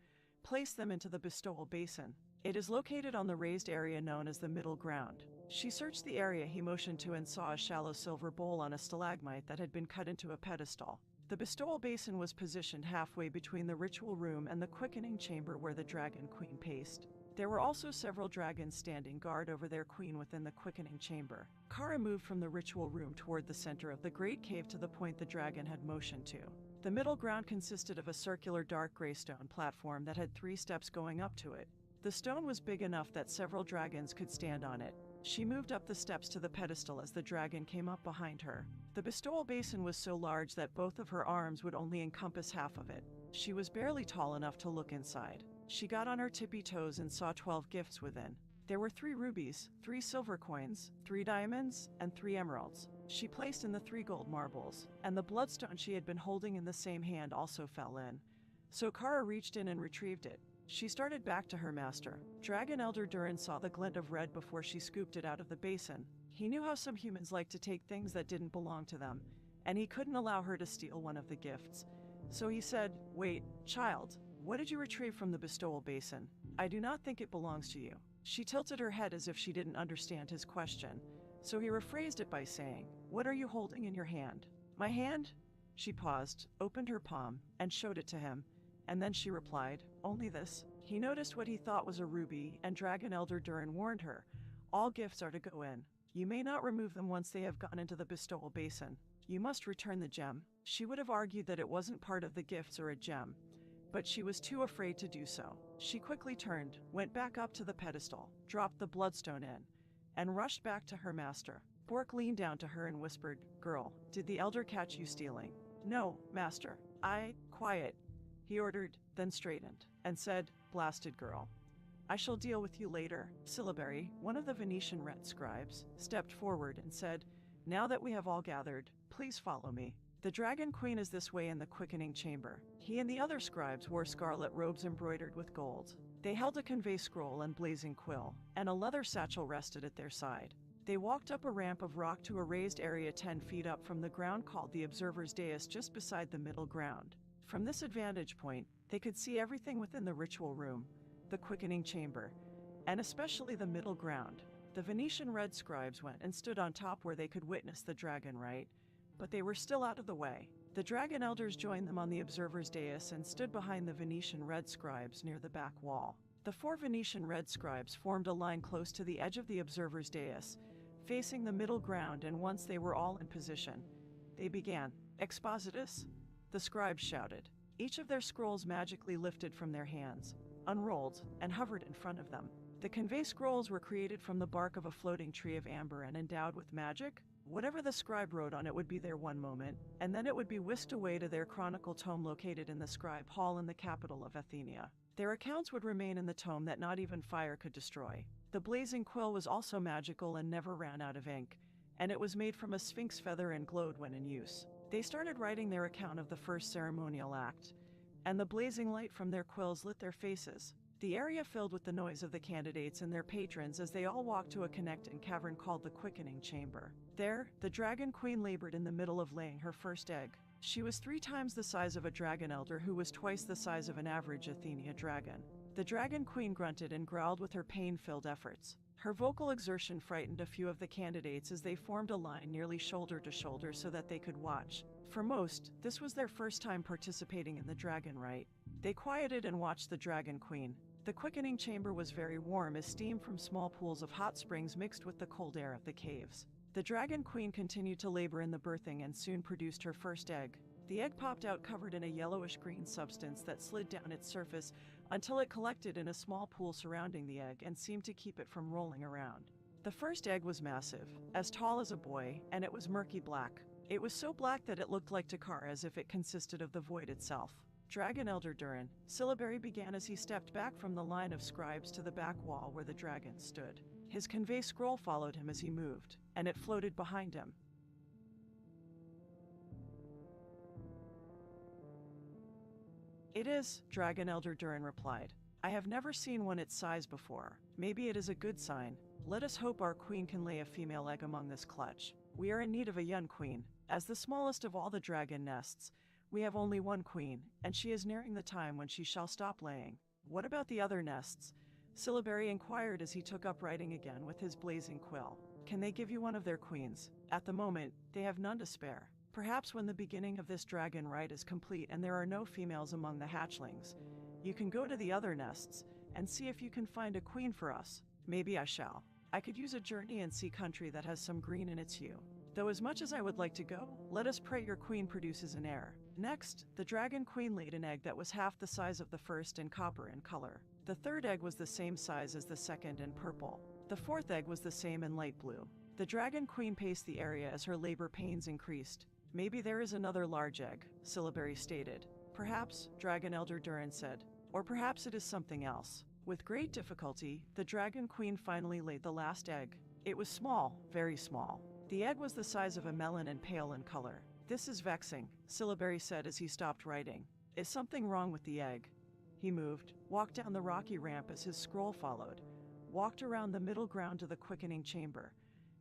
"Place them into the bestowal basin. It is located on the raised area known as the middle ground." She searched the area he motioned to and saw a shallow silver bowl on a stalagmite that had been cut into a pedestal. The bestowal basin was positioned halfway between the ritual room and the quickening chamber where the dragon queen paced. There were also several dragons standing guard over their queen within the quickening chamber. Kara moved from the ritual room toward the center of the great cave to the point the dragon had motioned to. The middle ground consisted of a circular dark gray stone platform that had 3 steps going up to it. The stone was big enough that several dragons could stand on it. She moved up the steps to the pedestal as the dragon came up behind her. The bestowal basin was so large that both of her arms would only encompass half of it. She was barely tall enough to look inside. She got on her tippy toes and saw 12 gifts within. There were 3 rubies, 3 silver coins, 3 diamonds, and 3 emeralds. She placed in the 3 gold marbles, and the bloodstone she had been holding in the same hand also fell in. So Kara reached in and retrieved it. She started back to her master. Dragon Elder Durin saw the glint of red before she scooped it out of the basin. He knew how some humans like to take things that didn't belong to them, and he couldn't allow her to steal one of the gifts. So he said, "Wait, child, what did you retrieve from the bestowal basin? I do not think it belongs to you." She tilted her head as if she didn't understand his question, so he rephrased it by saying, "What are you holding in your hand?" "My hand?" She paused, opened her palm, and showed it to him, and then she replied, "Only this." He noticed what he thought was a ruby, and Dragon Elder Durin warned her, "All gifts are to go in. You may not remove them once they have gone into the bestowal basin. You must return the gem." She would have argued that it wasn't part of the gifts or a gem, but she was too afraid to do so. She quickly turned, went back up to the pedestal, dropped the bloodstone in, and rushed back to her master. Bork leaned down to her and whispered, "Girl, did the elder catch you stealing?" "No, master. Quiet," he ordered, then straightened, and said, "Blasted girl. I shall deal with you later." Syllabary, one of the Venetian red scribes, stepped forward and said, "Now that we have all gathered, please follow me. The Dragon Queen is this way in the quickening chamber." He and the other scribes wore scarlet robes embroidered with gold. They held a convey scroll and blazing quill, and a leather satchel rested at their side. They walked up a ramp of rock to a raised area 10 feet up from the ground called the Observer's Dais just beside the middle ground. From this vantage point, they could see everything within the ritual room, the quickening chamber, and especially the middle ground. The Venetian red scribes went and stood on top where they could witness the dragon rite, but they were still out of the way. The dragon elders joined them on the observer's dais and stood behind the Venetian red scribes near the back wall. The 4 Venetian red scribes formed a line close to the edge of the observer's dais, facing the middle ground, and once they were all in position, they began. "Expositus," the scribes shouted. Each of their scrolls magically lifted from their hands, unrolled, and hovered in front of them. The convey scrolls were created from the bark of a floating tree of amber and endowed with magic. Whatever the scribe wrote on it would be there one moment, and then it would be whisked away to their chronicle tome located in the scribe hall in the capital of Athenia. Their accounts would remain in the tome that not even fire could destroy. The blazing quill was also magical and never ran out of ink, and it was made from a sphinx feather and glowed when in use. They started writing their account of the first ceremonial act, and the blazing light from their quills lit their faces. The area filled with the noise of the candidates and their patrons as they all walked to a connecting cavern called the Quickening Chamber. There, the Dragon Queen labored in the middle of laying her first egg. She was 3 times the size of a dragon elder who was twice the size of an average Athenia dragon. The Dragon Queen grunted and growled with her pain-filled efforts. Her vocal exertion frightened a few of the candidates as they formed a line nearly shoulder to shoulder so that they could watch. For most, this was their first time participating in the dragon rite. They quieted and watched the Dragon Queen. The Quickening Chamber was very warm as steam from small pools of hot springs mixed with the cold air of the caves. The Dragon Queen continued to labor in the birthing and soon produced her first egg. The egg popped out covered in a yellowish-green substance that slid down its surface until it collected in a small pool surrounding the egg and seemed to keep it from rolling around. The first egg was massive, as tall as a boy, and it was murky black. It was so black that it looked like Takar, as if it consisted of the void itself. Dragon Elder Durin, syllabary began as he stepped back from the line of scribes to the back wall where the dragon stood. His convey scroll followed him as he moved, and it floated behind him. It is, Dragon Elder Durin replied. I have never seen one its size before. Maybe it is a good sign. Let us hope our queen can lay a female egg among this clutch. We are in need of a young queen. As the smallest of all the dragon nests, we have only one queen, and she is nearing the time when she shall stop laying. What about the other nests? Syllabary inquired as he took up writing again with his blazing quill. Can they give you one of their queens? At the moment, they have none to spare. Perhaps when the beginning of this dragon rite is complete and there are no females among the hatchlings, you can go to the other nests and see if you can find a queen for us. Maybe I shall. I could use a journey and see country that has some green in its hue. Though as much as I would like to go, let us pray your queen produces an heir. Next, the Dragon Queen laid an egg that was half the size of the first and copper in color. The third egg was the same size as the second and purple. The fourth egg was the same in light blue. The Dragon Queen paced the area as her labor pains increased. Maybe there is another large egg, Syllabary stated. Perhaps, Dragon Elder Durin said. Or perhaps it is something else. With great difficulty, the Dragon Queen finally laid the last egg. It was small, very small. The egg was the size of a melon and pale in color. This is vexing, Syllabary said as he stopped writing. Is something wrong with the egg? He moved, walked down the rocky ramp as his scroll followed, walked around the middle ground to the Quickening Chamber,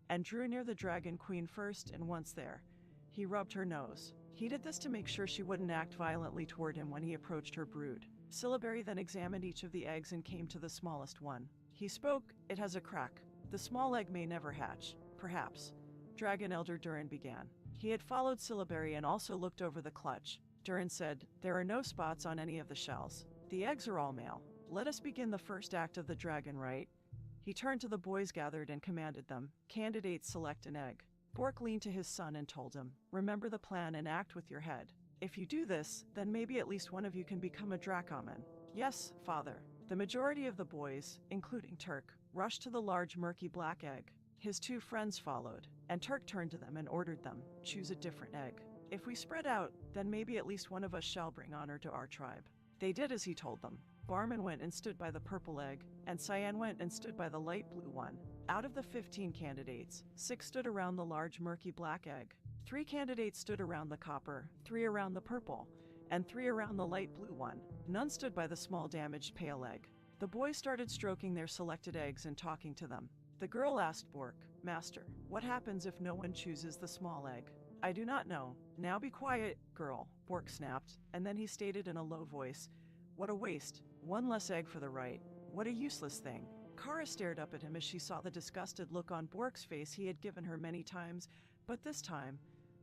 and drew near the Dragon Queen first, and once there, he rubbed her nose. He did this to make sure she wouldn't act violently toward him when he approached her brood. Syllabary then examined each of the eggs and came to the smallest one. He spoke. It has a crack. The small egg may never hatch. Perhaps. Dragon Elder Durin began. He had followed Syllabary and also looked over the clutch. Durin said, there are no spots on any of the shells. The eggs are all male. Let us begin the first act of the dragon rite. He turned to the boys gathered and commanded them, candidates select an egg. Bork leaned to his son and told him, remember the plan and act with your head. If you do this, then maybe at least one of you can become a Dracoman. Yes, father. The majority of the boys, including Turk, rushed to the large murky black egg. His 2 friends followed, and Turk turned to them and ordered them, choose a different egg. If we spread out, then maybe at least one of us shall bring honor to our tribe. They did as he told them. Barman went and stood by the purple egg, and Cyan went and stood by the light blue one. Out of the 15 candidates, 6 stood around the large murky black egg. 3 candidates stood around the copper, 3 around the purple, and 3 around the light blue one. None stood by the small damaged pale egg. The boys started stroking their selected eggs and talking to them. The girl asked Bork, Master, what happens if no one chooses the small egg? I do not know. Now be quiet, girl, Bork snapped, and then he stated in a low voice, what a waste. 1 less egg for the rite. What a useless thing. Kara stared up at him as she saw the disgusted look on Bork's face he had given her many times, but this time,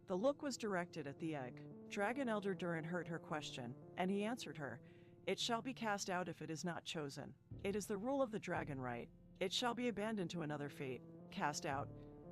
the look was directed at the egg. Dragon Elder Durin heard her question, and he answered her, it shall be cast out if it is not chosen. It is the rule of the dragon rite. It shall be abandoned to another fate. Cast out,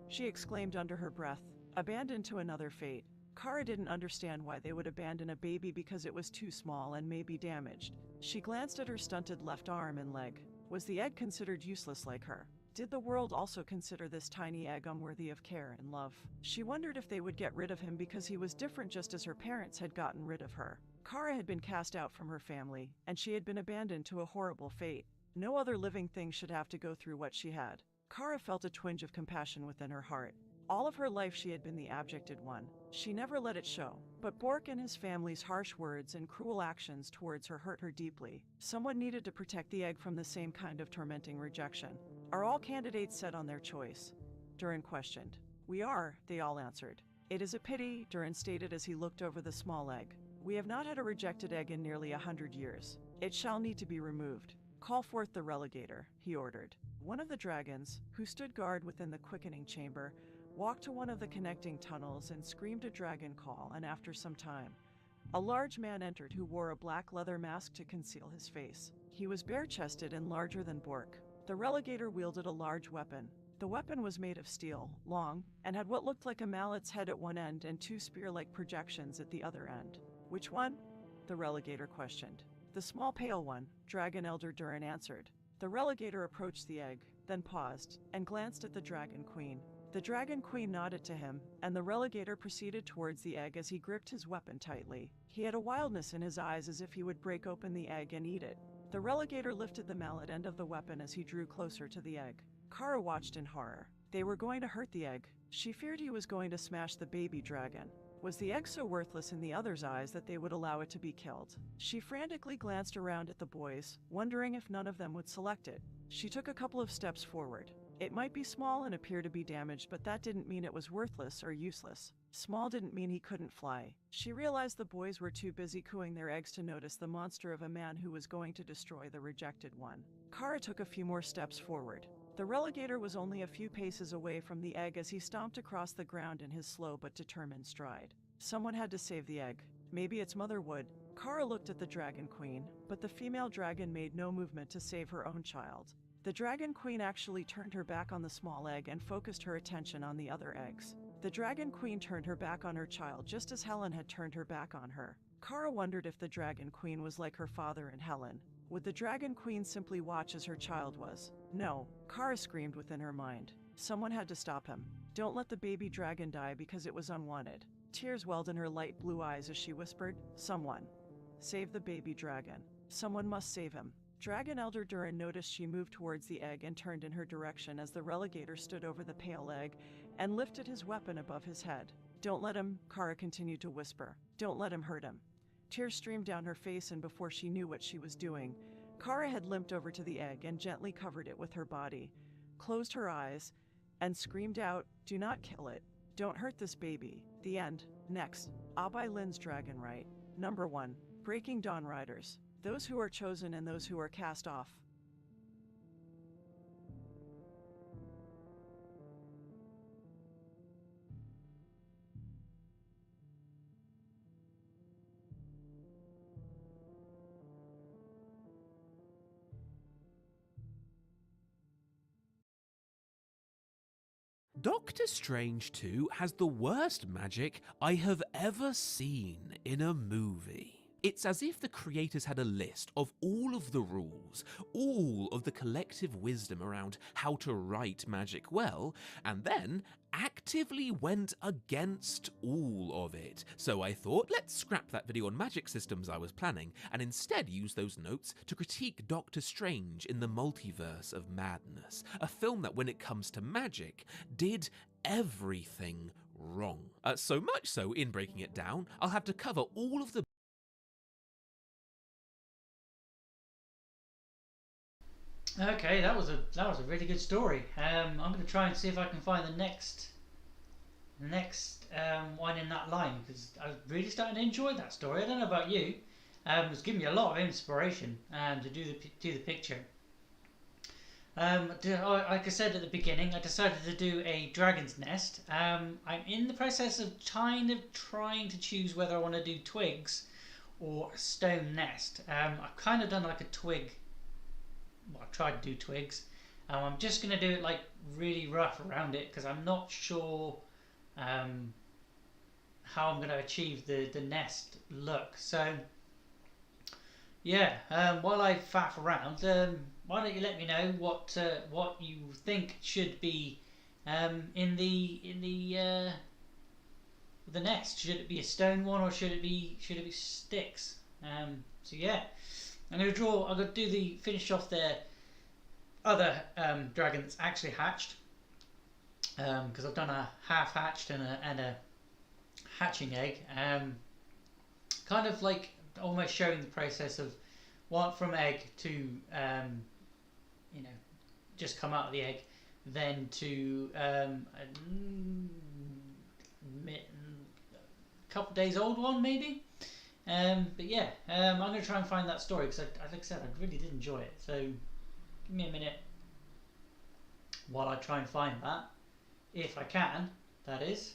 she exclaimed under her breath. Abandoned to another fate. Kara didn't understand why they would abandon a baby because it was too small and may be damaged. She glanced at her stunted left arm and leg. Was the egg considered useless like her? Did the world also consider this tiny egg unworthy of care and love? She wondered if they would get rid of him because he was different just as her parents had gotten rid of her. Kara had been cast out from her family, and she had been abandoned to a horrible fate. No other living thing should have to go through what she had. Kara felt a twinge of compassion within her heart. All of her life she had been the abjected one. She never let it show. But Bork and his family's harsh words and cruel actions towards her hurt her deeply. Someone needed to protect the egg from the same kind of tormenting rejection. Are all candidates set on their choice? Durin questioned. We are, they all answered. It is a pity, Durin stated as he looked over the small egg. We have not had a rejected egg in nearly 100 years. It shall need to be removed. Call forth the relegator, he ordered. One of the dragons, who stood guard within the quickening chamber, walked to one of the connecting tunnels and screamed a dragon call, and after some time, a large man entered who wore a black leather mask to conceal his face. He was bare-chested and larger than Bork. The relegator wielded a large weapon. The weapon was made of steel, long, and had what looked like a mallet's head at one end and two spear-like projections at the other end. Which one? The relegator questioned. The small pale one, Dragon Elder Durin answered. The relegator approached the egg, then paused, and glanced at the Dragon Queen. The Dragon Queen nodded to him, and the relegator proceeded towards the egg as he gripped his weapon tightly. He had a wildness in his eyes as if he would break open the egg and eat it. The relegator lifted the mallet end of the weapon as he drew closer to the egg. Kara watched in horror. They were going to hurt the egg. She feared he was going to smash the baby dragon. Was the egg so worthless in the others' eyes that they would allow it to be killed? She frantically glanced around at the boys, wondering if none of them would select it. She took a couple of steps forward. It might be small and appear to be damaged, but that didn't mean it was worthless or useless. Small didn't mean he couldn't fly. She realized the boys were too busy cooing their eggs to notice the monster of a man who was going to destroy the rejected one. Kara took a few more steps forward. The relegator was only a few paces away from the egg as he stomped across the ground in his slow but determined stride. Someone had to save the egg. Maybe its mother would. Kara looked at the Dragon Queen, but the female dragon made no movement to save her own child. The Dragon Queen actually turned her back on the small egg and focused her attention on the other eggs. The Dragon Queen turned her back on her child just as Helen had turned her back on her. Kara wondered if the Dragon Queen was like her father and Helen. Would the Dragon Queen simply watch as her child was? No, Kara screamed within her mind. Someone had to stop him. Don't let the baby dragon die because it was unwanted. Tears welled in her light blue eyes as she whispered, Someone. Save the baby dragon. Someone must save him. Dragon Elder Durin noticed she moved towards the egg and turned in her direction as the relegator stood over the pale egg and lifted his weapon above his head. Don't let him, Kara continued to whisper. Don't let him hurt him. Tears streamed down her face, and before she knew what she was doing, Kara had limped over to the egg and gently covered it with her body, closed her eyes, and screamed out, Do not kill it. Don't hurt this baby. The end. Next, Abai Lin's Dragon Rite. Number 1. Breaking Dawn Riders. Those who are chosen and those who are cast off. Doctor Strange 2 has the worst magic I have ever seen in a movie. It's as if the creators had a list of all of the rules, all of the collective wisdom around how to write magic well, and then actively went against all of it. So I thought, let's scrap that video on magic systems I was planning, and instead use those notes to critique Doctor Strange in the Multiverse of Madness, a film that when it comes to magic, did everything wrong. So much so, in breaking it down, I'll have to cover all of the Okay, that was a really good story. I'm going to try and see if I can find the next one in that line, because I was really starting to enjoy that story. I don't know about you. It was giving me a lot of inspiration to do the picture. Like I said at the beginning, I decided to do a dragon's nest. I'm in the process of trying to choose whether I want to do twigs or a stone nest. I've kind of done like a twig. Well, I've tried to do twigs. I'm just going to do it like really rough around it because I'm not sure how I'm going to achieve the nest look. So yeah, while I faff around, why don't you let me know what you think should be in the nest? Should it be a stone one or should it be sticks? So yeah. I'm going to finish off their other dragon that's actually hatched. because I've done a half hatched and a hatching egg. Kind of like almost showing the process of what from egg to you know just come out of the egg, then to couple days old one maybe. But yeah, I'm going to try and find that story because, like I said, I really did enjoy it. So give me a minute while I try and find that, if I can, that is.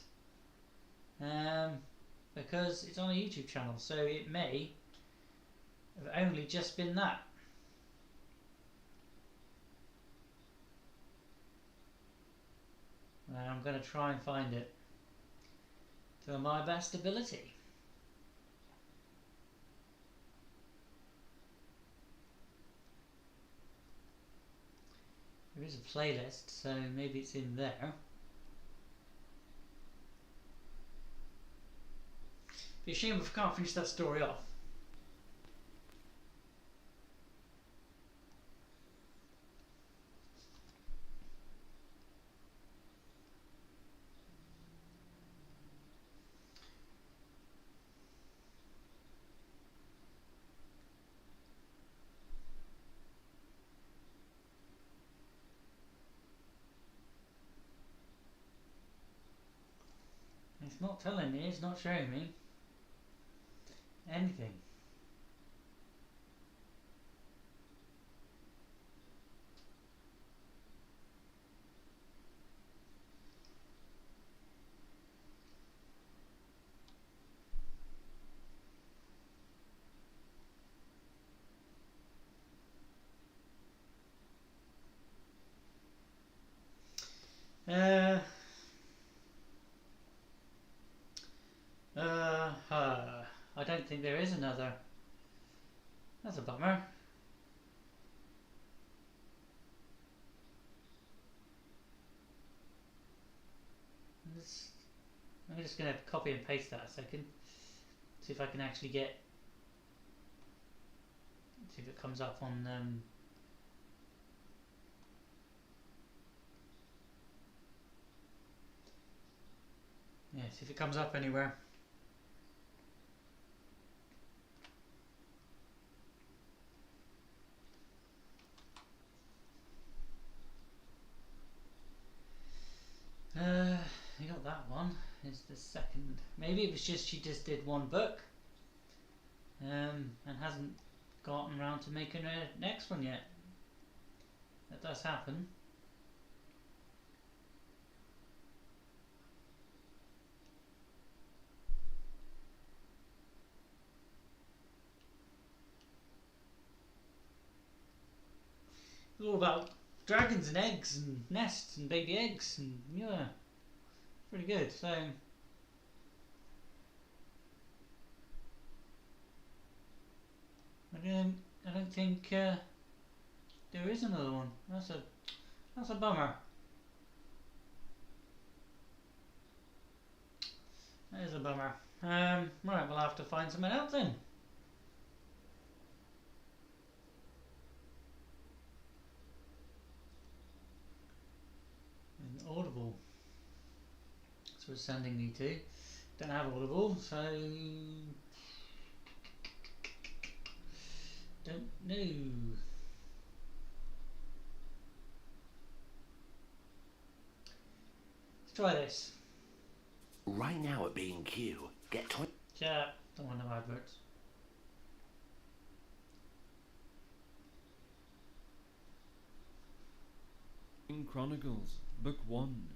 Because it's on a YouTube channel, so it may have only just been that. And I'm going to try and find it to my best ability. There is a playlist, so maybe it's in there. Be a shame if I can't finish that story off. It's not telling me, it's not showing me anything. Uh, I don't think there is another. That's a bummer. I'm just going to copy and paste that a second. See if I can actually get. See if it comes up on. Yeah, see if it comes up anywhere. I got that one. Is the second. Maybe it was just she just did one book, and hasn't gotten around to making her next one yet. That does happen. It's all about dragons and eggs and nests and baby eggs and yeah, pretty good. So I don't think there is another one. That's a bummer. That is a bummer. Right, we'll have to find something else then. And Audible. That's what it's sending me to. Don't have Audible, so don't know. Let's try this. Right now at B&Q, get 20... Yeah, don't want no adverts. Chronicles, Book 1,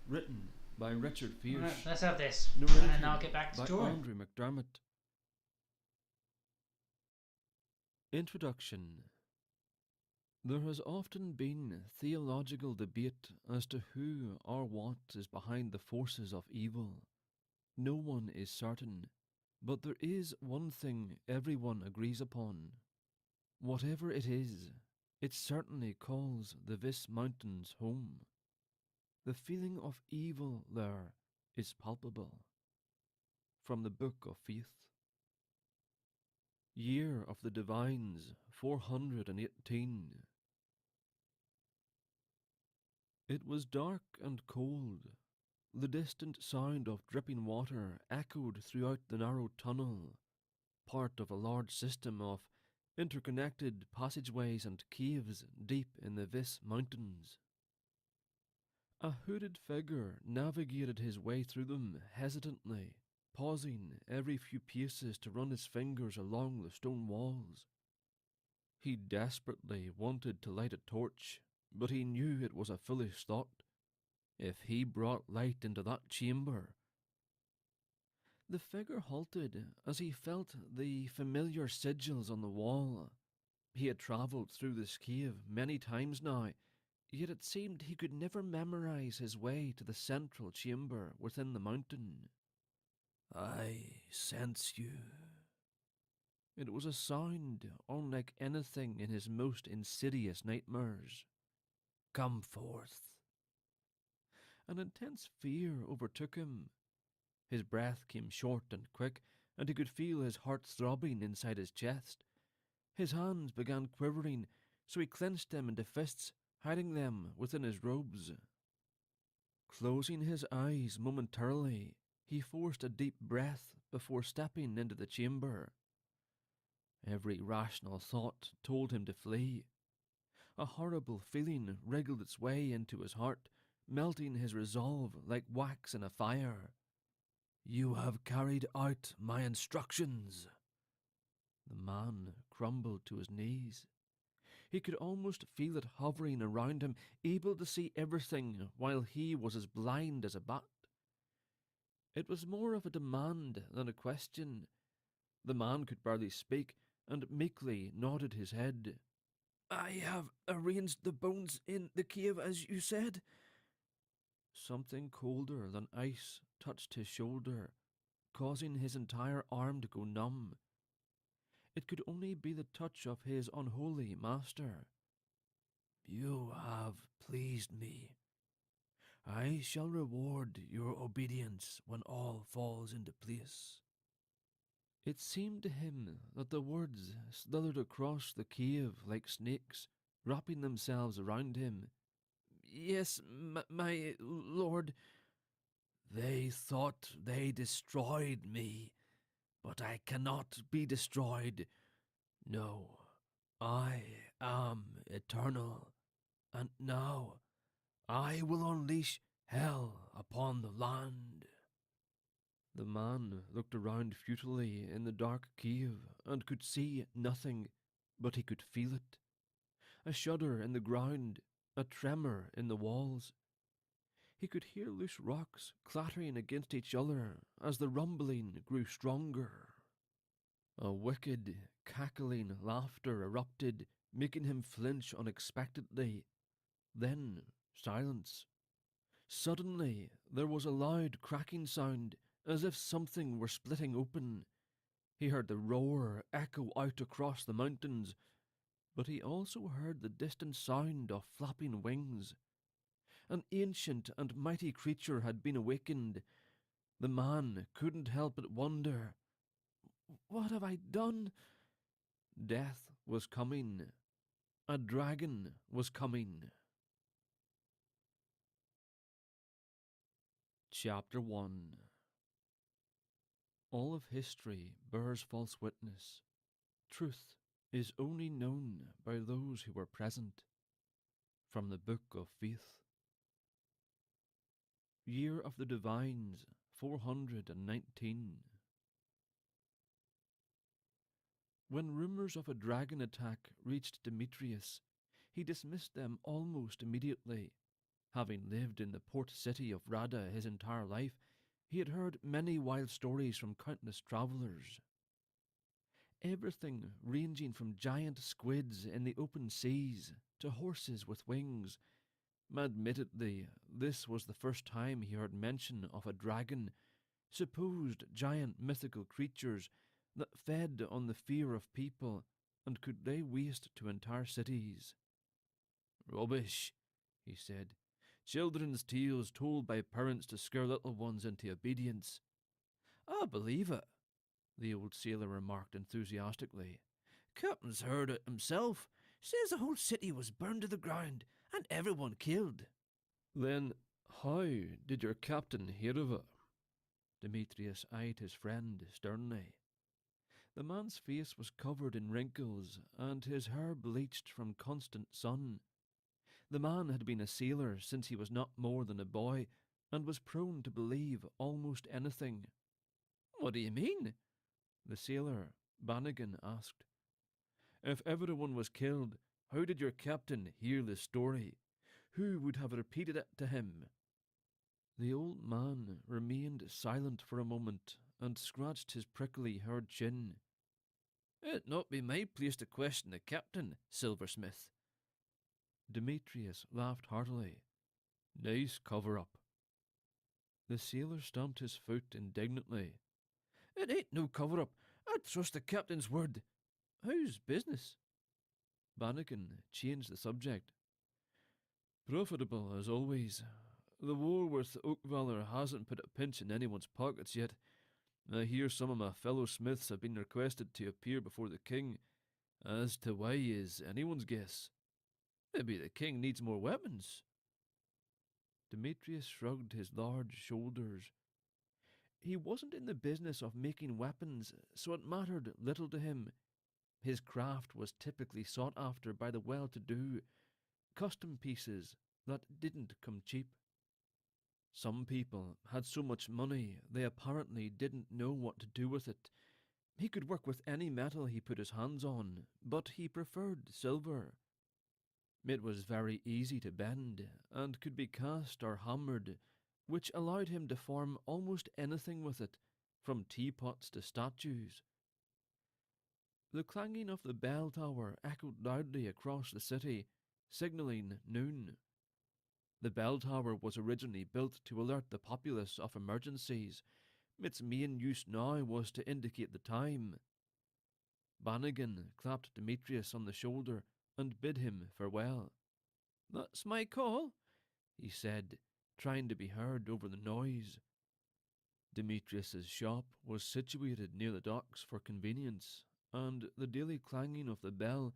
written by Richard Fierce, Right, let's have this, narrated and then I'll get back to by drawing. Andrew McDermott. Introduction. There has often been theological debate as to who or what is behind the forces of evil. No one is certain, but there is one thing everyone agrees upon. Whatever it is, it certainly calls the Vis Mountains home. The feeling of evil there is palpable. From the Book of Faith. Year of the Divines, 418. It was dark and cold. The distant sound of dripping water echoed throughout the narrow tunnel, part of a large system of interconnected passageways and caves deep in the Vis Mountains. A hooded figure navigated his way through them hesitantly, pausing every few paces to run his fingers along the stone walls. He desperately wanted to light a torch, but he knew it was a foolish thought. If he brought light into that chamber... The figure halted as he felt the familiar sigils on the wall. He had travelled through this cave many times now, yet it seemed he could never memorize his way to the central chamber within the mountain. "I sense you." It was a sound unlike anything in his most insidious nightmares. "Come forth." An intense fear overtook him. His breath came short and quick, and he could feel his heart throbbing inside his chest. His hands began quivering, so he clenched them into fists, hiding them within his robes. Closing his eyes momentarily, he forced a deep breath before stepping into the chamber. Every rational thought told him to flee. A horrible feeling wriggled its way into his heart, melting his resolve like wax in a fire. "You have carried out my instructions." The man crumbled to his knees. He could almost feel it hovering around him, able to see everything while he was as blind as a bat. It was more of a demand than a question. The man could barely speak, and meekly nodded his head. "I have arranged the bones in the cave as you said." Something colder than ice touched his shoulder, causing his entire arm to go numb. It could only be the touch of his unholy master. "You have pleased me. I shall reward your obedience when all falls into place." It seemed to him that the words slithered across the cave like snakes, wrapping themselves around him. "Yes, my lord." "They thought they destroyed me, but I cannot be destroyed. No, I am eternal, and now I will unleash hell upon the land." The man looked around futilely in the dark cave and could see nothing, but he could feel it. A shudder in the ground, a tremor in the walls. He could hear loose rocks clattering against each other as the rumbling grew stronger. A wicked, cackling laughter erupted, making him flinch unexpectedly. Then silence. Suddenly there was a loud cracking sound, as if something were splitting open. He heard the roar echo out across the mountains, but he also heard the distant sound of flapping wings. An ancient and mighty creature had been awakened. The man couldn't help but wonder, "What have I done?" Death was coming. A dragon was coming. Chapter 1. All of history bears false witness. Truth is only known by those who were present. From the Book of Faith. Year of the Divines, 419. When rumours of a dragon attack reached Demetrius, he dismissed them almost immediately. Having lived in the port city of Rada his entire life, he had heard many wild stories from countless travellers. Everything ranging from giant squids in the open seas to horses with wings. Admittedly, this was the first time he heard mention of a dragon, supposed giant mythical creatures that fed on the fear of people and could lay waste to entire cities. "Rubbish," he said. "Children's tales told by parents to scare little ones into obedience." "I believe it," the old sailor remarked enthusiastically. "Captain's heard it himself. Says the whole city was burned to the ground and everyone killed." Then how did your captain hear of it? Demetrius eyed his friend sternly. The man's face was covered in wrinkles, and his hair bleached from constant sun. The man had been a sailor since he was not more than a boy, and was prone to believe almost anything. What do you mean? The sailor, Bannigan, asked. If everyone was killed, how did your captain hear the story? Who would have repeated it to him? The old man remained silent for a moment and scratched his prickly haired chin. It not be my place to question the captain, silversmith. Demetrius laughed heartily. Nice cover up. The sailor stamped his foot indignantly. It ain't no cover up. I'd trust the captain's word. How's business? Bannigan changed the subject. Profitable as always. The war with Oakvalor hasn't put a pinch in anyone's pockets yet. I hear some of my fellow smiths have been requested to appear before the king. As to why is anyone's guess. Maybe the king needs more weapons. Demetrius shrugged his large shoulders. He wasn't in the business of making weapons, so it mattered little to him. His craft was typically sought after by the well-to-do, custom pieces that didn't come cheap. Some people had so much money they apparently didn't know what to do with it. He could work with any metal he put his hands on, but he preferred silver. It was very easy to bend, and could be cast or hammered, which allowed him to form almost anything with it, from teapots to statues. The clanging of the bell tower echoed loudly across the city, signalling noon. The bell tower was originally built to alert the populace of emergencies. Its main use now was to indicate the time. Bannigan clapped Demetrius on the shoulder and bid him farewell. That's my call, he said, trying to be heard over the noise. Demetrius's shop was situated near the docks for convenience, and the daily clanging of the bell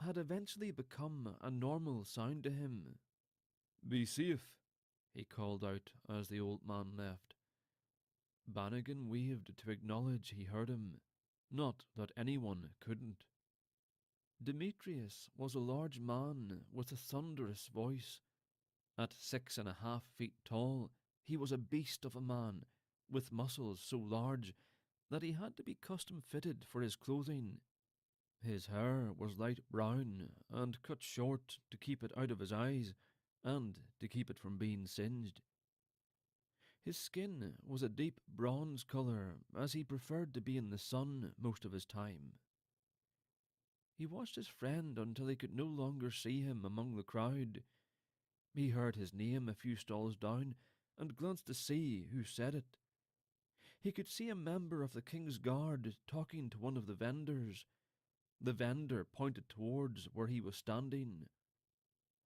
had eventually become a normal sound to him. Be safe, he called out as the old man left. Bannigan waved to acknowledge he heard him, not that anyone couldn't. Demetrius was a large man with a thunderous voice. At 6.5 feet tall, he was a beast of a man, with muscles so large that he had to be custom fitted for his clothing. His hair was light brown and cut short to keep it out of his eyes and to keep it from being singed. His skin was a deep bronze colour, as he preferred to be in the sun most of his time. He watched his friend until he could no longer see him among the crowd. He heard his name a few stalls down and glanced to see who said it. He could see a member of the king's guard talking to one of the vendors. The vendor pointed towards where he was standing.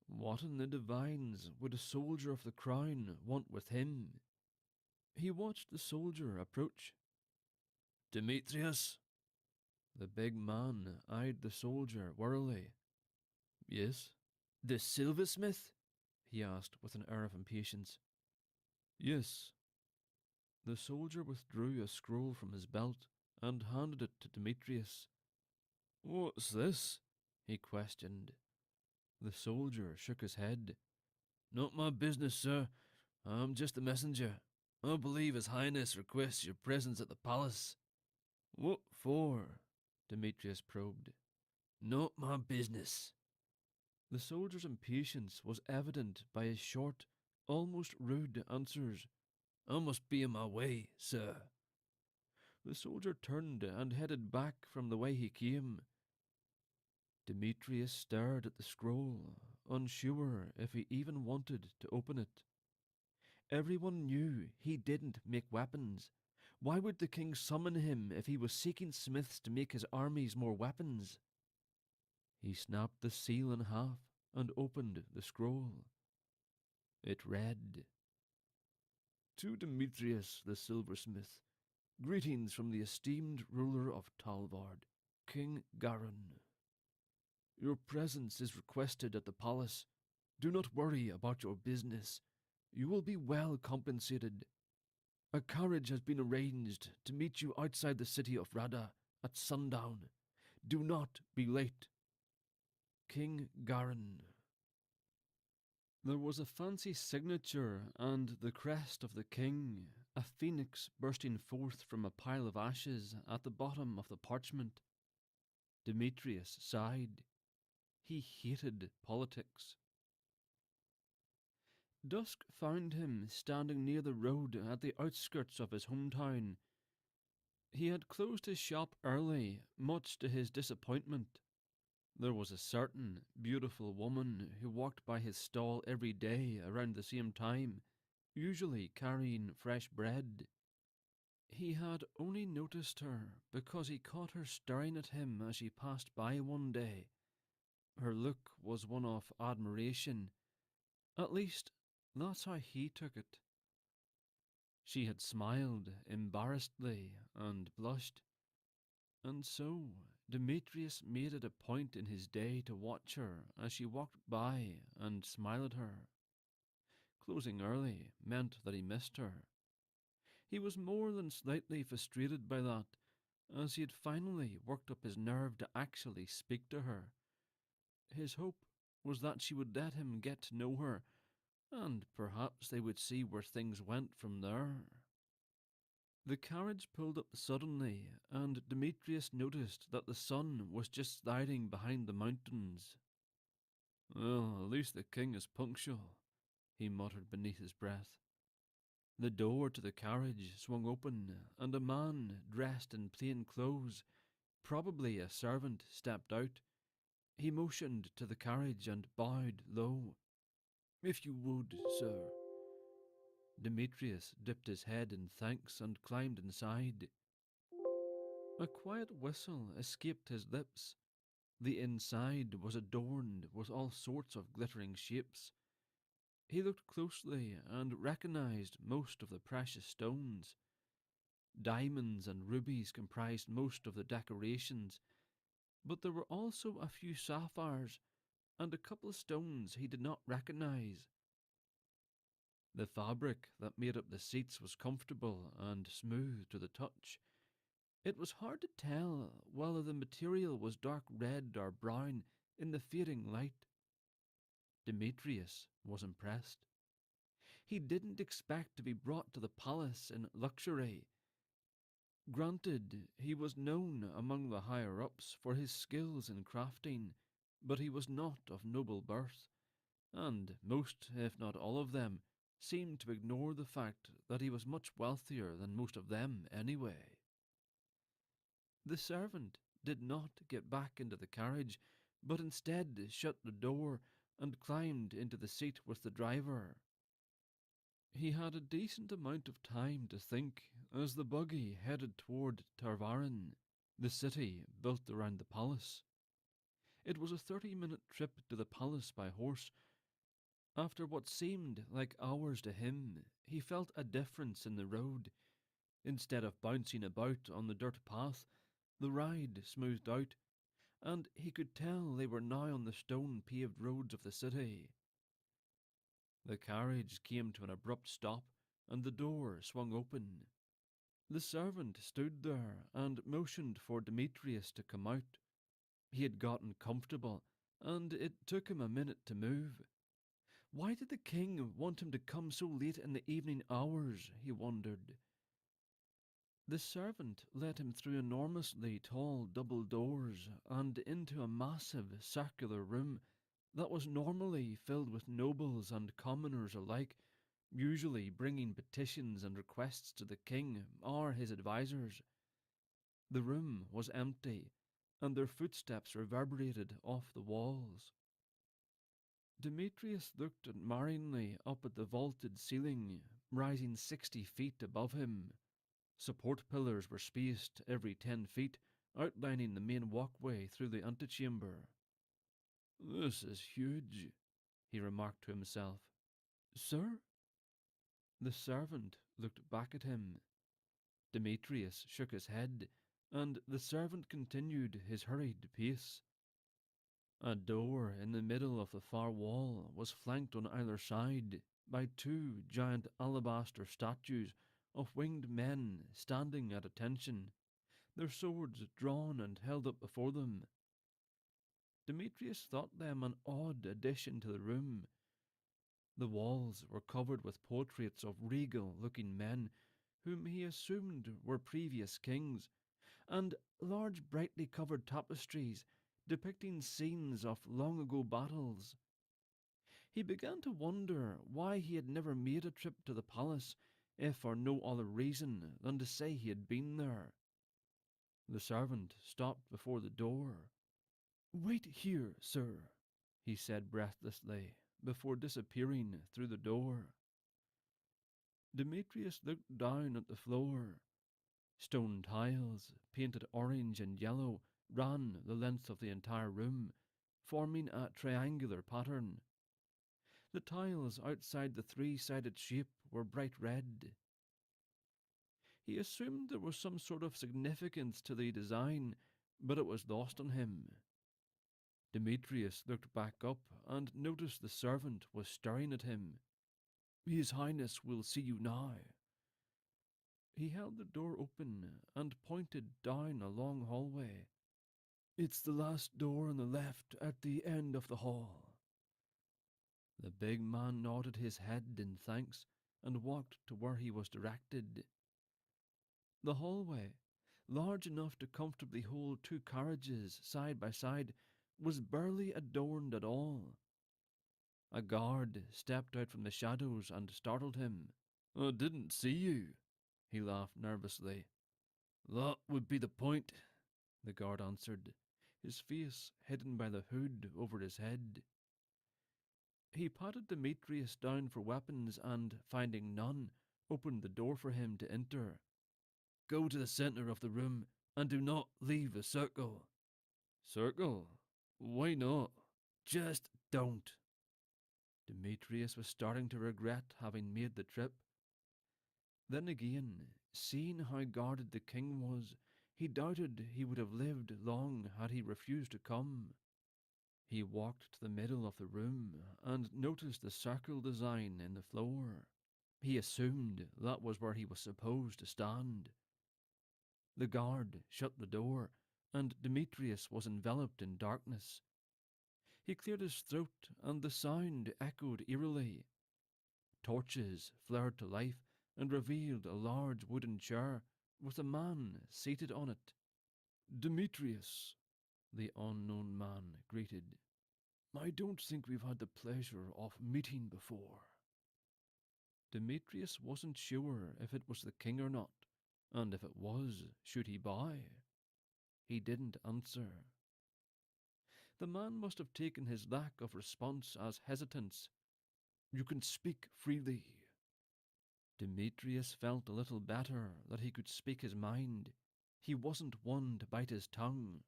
What in the divines would a soldier of the crown want with him? He watched the soldier approach. Demetrius? The big man eyed the soldier warily. Yes? The silversmith? He asked with an air of impatience. Yes. The soldier withdrew a scroll from his belt and handed it to Demetrius. What's this? He questioned. The soldier shook his head. Not my business, sir. I'm just a messenger. I believe His Highness requests your presence at the palace. What for? Demetrius probed. Not my business. The soldier's impatience was evident by his short, almost rude answers. I must be on my way, sir. The soldier turned and headed back from the way he came. Demetrius stared at the scroll, unsure if he even wanted to open it. Everyone knew he didn't make weapons. Why would the king summon him if he was seeking smiths to make his armies more weapons? He snapped the seal in half and opened the scroll. It read, To Demetrius the silversmith, greetings from the esteemed ruler of Talvard, King Garin. Your presence is requested at the palace. Do not worry about your business. You will be well compensated. A carriage has been arranged to meet you outside the city of Rada at sundown. Do not be late. King Garin. There was a fancy signature and the crest of the king, a phoenix bursting forth from a pile of ashes at the bottom of the parchment. Demetrius sighed. He hated politics. Dusk found him standing near the road at the outskirts of his hometown. He had closed his shop early, much to his disappointment. There was a certain beautiful woman who walked by his stall every day around the same time, usually carrying fresh bread. He had only noticed her because he caught her staring at him as she passed by one day. Her look was one of admiration. At least, that's how he took it. She had smiled embarrassedly and blushed. And so, Demetrius made it a point in his day to watch her as she walked by and smile at her. Closing early meant that he missed her. He was more than slightly frustrated by that, as he had finally worked up his nerve to actually speak to her. His hope was that she would let him get to know her, and perhaps they would see where things went from there. The carriage pulled up suddenly, and Demetrius noticed that the sun was just sliding behind the mountains. Well, at least the king is punctual, he muttered beneath his breath. The door to the carriage swung open, and a man dressed in plain clothes, probably a servant, stepped out. He motioned to the carriage and bowed low. "If you would, sir." Demetrius dipped his head in thanks and climbed inside. A quiet whistle escaped his lips. The inside was adorned with all sorts of glittering shapes. He looked closely and recognized most of the precious stones. Diamonds and rubies comprised most of the decorations, but there were also a few sapphires and a couple of stones he did not recognize. The fabric that made up the seats was comfortable and smooth to the touch. It was hard to tell whether the material was dark red or brown in the fading light. Demetrius was impressed. He didn't expect to be brought to the palace in luxury. Granted, he was known among the higher-ups for his skills in crafting, but he was not of noble birth, and most, if not all of them, seemed to ignore the fact that he was much wealthier than most of them anyway. The servant did not get back into the carriage, but instead shut the door and climbed into the seat with the driver. He had a decent amount of time to think as the buggy headed toward Tarvarin, the city built around the palace. It was a 30-minute trip to the palace by horse. After what seemed like hours to him, he felt a difference in the road. Instead of bouncing about on the dirt path, the ride smoothed out, and he could tell they were now on the stone-paved roads of the city. The carriage came to an abrupt stop, and the door swung open. The servant stood there and motioned for Demetrius to come out. He had gotten comfortable, and it took him a minute to move. Why did the king want him to come so late in the evening hours, he wondered. The servant led him through enormously tall double doors and into a massive circular room that was normally filled with nobles and commoners alike, usually bringing petitions and requests to the king or his advisers. The room was empty, and their footsteps reverberated off the walls. Demetrius looked admiringly up at the vaulted ceiling, rising 60 feet above him. Support pillars were spaced every 10 feet, outlining the main walkway through the antechamber. "This is huge," he remarked to himself. "Sir?" The servant looked back at him. Demetrius shook his head, and the servant continued his hurried pace. A door in the middle of the far wall was flanked on either side by two giant alabaster statues of winged men standing at attention, their swords drawn and held up before them. Demetrius thought them an odd addition to the room. The walls were covered with portraits of regal-looking men whom he assumed were previous kings, and large brightly covered tapestries depicting scenes of long-ago battles. He began to wonder why he had never made a trip to the palace, if for no other reason than to say he had been there. The servant stopped before the door. "Wait here, sir," he said breathlessly, before disappearing through the door. Demetrius looked down at the floor. Stone tiles, painted orange and yellow, ran the length of the entire room, forming a triangular pattern. The tiles outside the three-sided shape were bright red. He assumed there was some sort of significance to the design, but it was lost on him. Demetrius looked back up and noticed the servant was staring at him. "His Highness will see you now." He held the door open and pointed down a long hallway. "It's the last door on the left at the end of the hall." The big man nodded his head in thanks and walked to where he was directed. The hallway, large enough to comfortably hold two carriages side by side, was barely adorned at all. A guard stepped out from the shadows and startled him. "I didn't see you," he laughed nervously. "That would be the point," the guard answered, his face hidden by the hood over his head. He patted Demetrius down for weapons and, finding none, opened the door for him to enter. "Go to the centre of the room and do not leave the circle." "Circle? Why not?" "Just don't." Demetrius was starting to regret having made the trip. Then again, seeing how guarded the king was, he doubted he would have lived long had he refused to come. He walked to the middle of the room and noticed the circle design in the floor. He assumed that was where he was supposed to stand. The guard shut the door, and Demetrius was enveloped in darkness. He cleared his throat, and the sound echoed eerily. Torches flared to life and revealed a large wooden chair with a man seated on it. "Demetrius," the unknown man greeted. "I don't think we've had the pleasure of meeting before." Demetrius wasn't sure if it was the king or not, and if it was, should he bow? He didn't answer. The man must have taken his lack of response as hesitance. "You can speak freely." Demetrius felt a little better that he could speak his mind. He wasn't one to bite his tongue.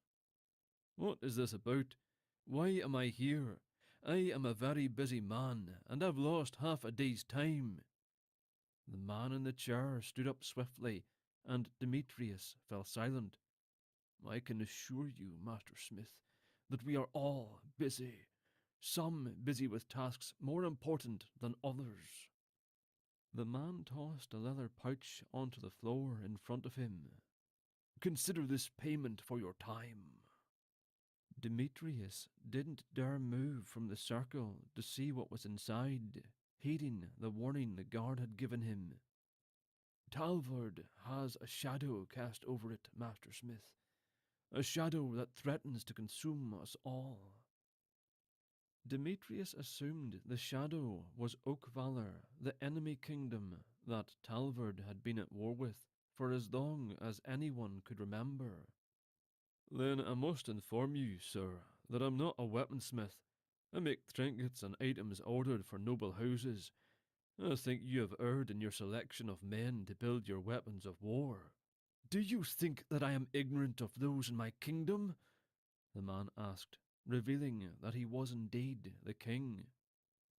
"What is this about? Why am I here? I am a very busy man, and I've lost half a day's time." The man in the chair stood up swiftly, and Demetrius fell silent. "I can assure you, Master Smith, that we are all busy, some busy with tasks more important than others." The man tossed a leather pouch onto the floor in front of him. "Consider this payment for your time." Demetrius didn't dare move from the circle to see what was inside, heeding the warning the guard had given him. "Talvard has a shadow cast over it, Master Smith, a shadow that threatens to consume us all." Demetrius assumed the shadow was Oakvalor, the enemy kingdom that Talvard had been at war with for as long as anyone could remember. "Then I must inform you, sir, that I'm not a weaponsmith. I make trinkets and items ordered for noble houses. I think you have erred in your selection of men to build your weapons of war." "Do you think that I am ignorant of those in my kingdom?" the man asked, revealing that he was indeed the king.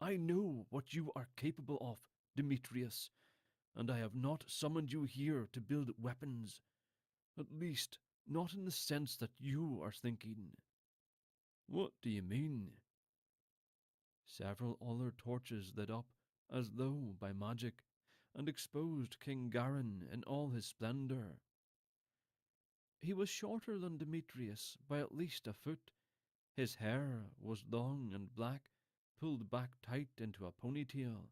"I know what you are capable of, Demetrius, and I have not summoned you here to build weapons. At least, not in the sense that you are thinking." "What do you mean?" Several other torches lit up, as though by magic, and exposed King Garin in all his splendour. He was shorter than Demetrius by at least a foot. His hair was long and black, pulled back tight into a ponytail.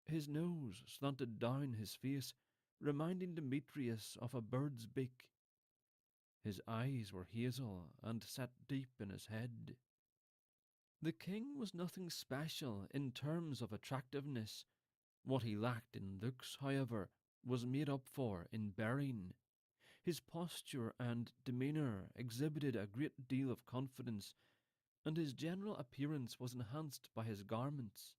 His nose slanted down his face, reminding Demetrius of a bird's beak. His eyes were hazel and set deep in his head. The king was nothing special in terms of attractiveness. What he lacked in looks, however, was made up for in bearing. His posture and demeanour exhibited a great deal of confidence, and his general appearance was enhanced by his garments.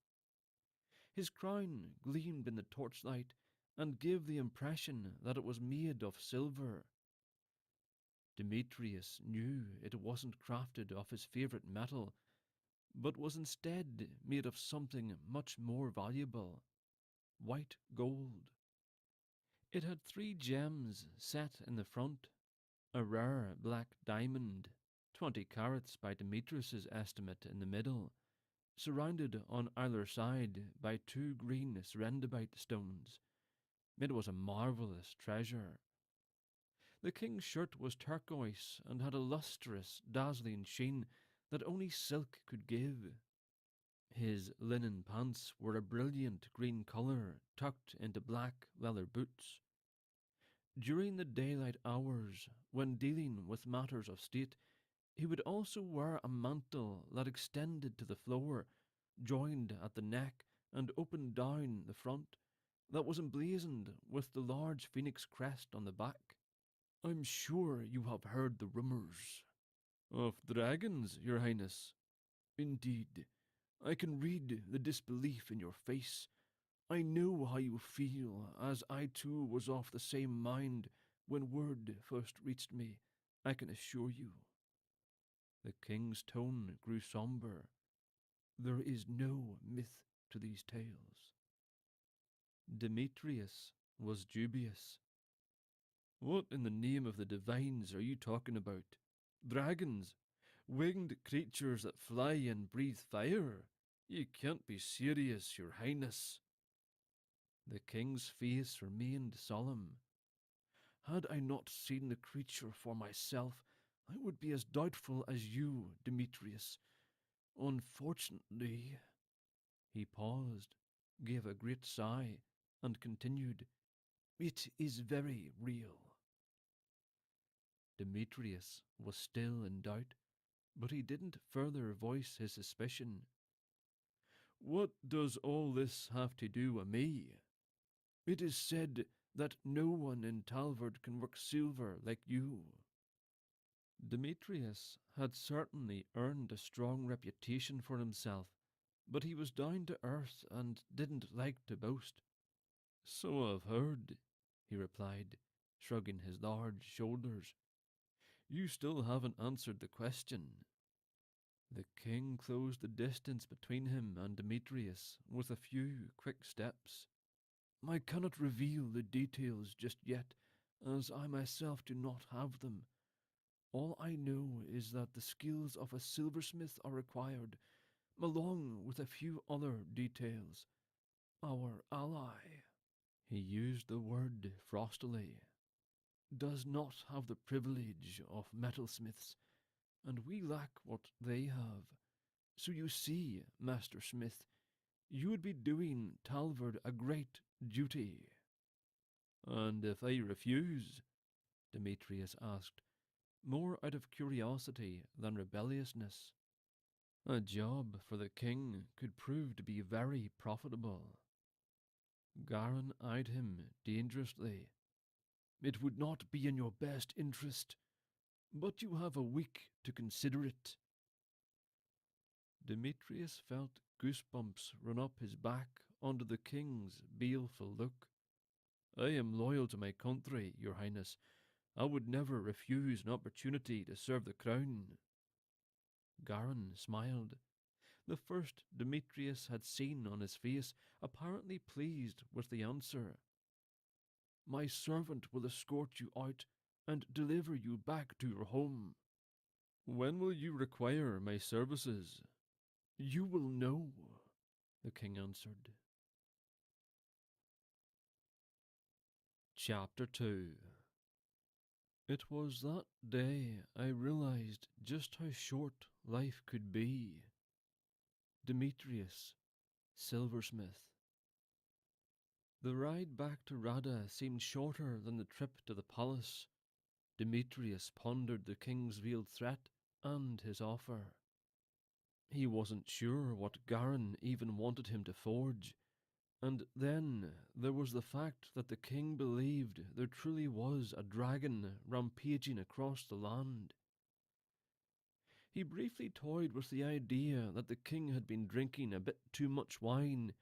His crown gleamed in the torchlight and gave the impression that it was made of silver. Demetrius knew it wasn't crafted of his favourite metal, but was instead made of something much more valuable, white gold. It had 3 gems set in the front, a rare black diamond, 20 carats by Demetrius's estimate, in the middle, surrounded on either side by 2 green serendibite stones. It was a marvellous treasure. The king's shirt was turquoise and had a lustrous, dazzling sheen that only silk could give. His linen pants were a brilliant green colour tucked into black leather boots. During the daylight hours, when dealing with matters of state, he would also wear a mantle that extended to the floor, joined at the neck and opened down the front, that was emblazoned with the large phoenix crest on the back. "I'm sure you have heard the rumours." "Of dragons, your highness?" "Indeed. I can read the disbelief in your face. I know how you feel, as I too was of the same mind when word first reached me, I can assure you." The king's tone grew sombre. "There is no myth to these tales." Demetrius was dubious. "What in the name of the divines are you talking about? Dragons? Winged creatures that fly and breathe fire? You can't be serious, your highness." The king's face remained solemn. "Had I not seen the creature for myself, I would be as doubtful as you, Demetrius. Unfortunately—" He paused, gave a great sigh, and continued, "It is very real." Demetrius was still in doubt, but he didn't further voice his suspicion. "What does all this have to do with me?" "It is said that no one in Talvard can work silver like you." Demetrius had certainly earned a strong reputation for himself, but he was down to earth and didn't like to boast. "So I've heard," he replied, shrugging his large shoulders. "You still haven't answered the question." The king closed the distance between him and Demetrius with a few quick steps. "I cannot reveal the details just yet, as I myself do not have them. All I know is that the skills of a silversmith are required, along with a few other details. Our ally," he used the word frostily, "does not have the privilege of metalsmiths, and we lack what they have. So you see, Master Smith, you would be doing Talvard a great duty." "And if I refuse?" Demetrius asked, more out of curiosity than rebelliousness. A job for the king could prove to be very profitable. Garin eyed him dangerously. "It would not be in your best interest, but you have a week to consider it." Demetrius felt goosebumps run up his back under the king's baleful look. "I am loyal to my country, your highness. I would never refuse an opportunity to serve the crown." Garin smiled, the first Demetrius had seen on his face, apparently pleased with the answer. "My servant will escort you out and deliver you back to your home." "When will you require my services?" "You will know." the king answered. Chapter 2. It was that day I realized just how short life could be. Demetrius, silversmith. The ride back to Rada seemed shorter than the trip to the palace. Demetrius pondered the king's veiled threat and his offer. He wasn't sure what Garin even wanted him to forge, and then there was the fact that the king believed there truly was a dragon rampaging across the land. He briefly toyed with the idea that the king had been drinking a bit too much wine.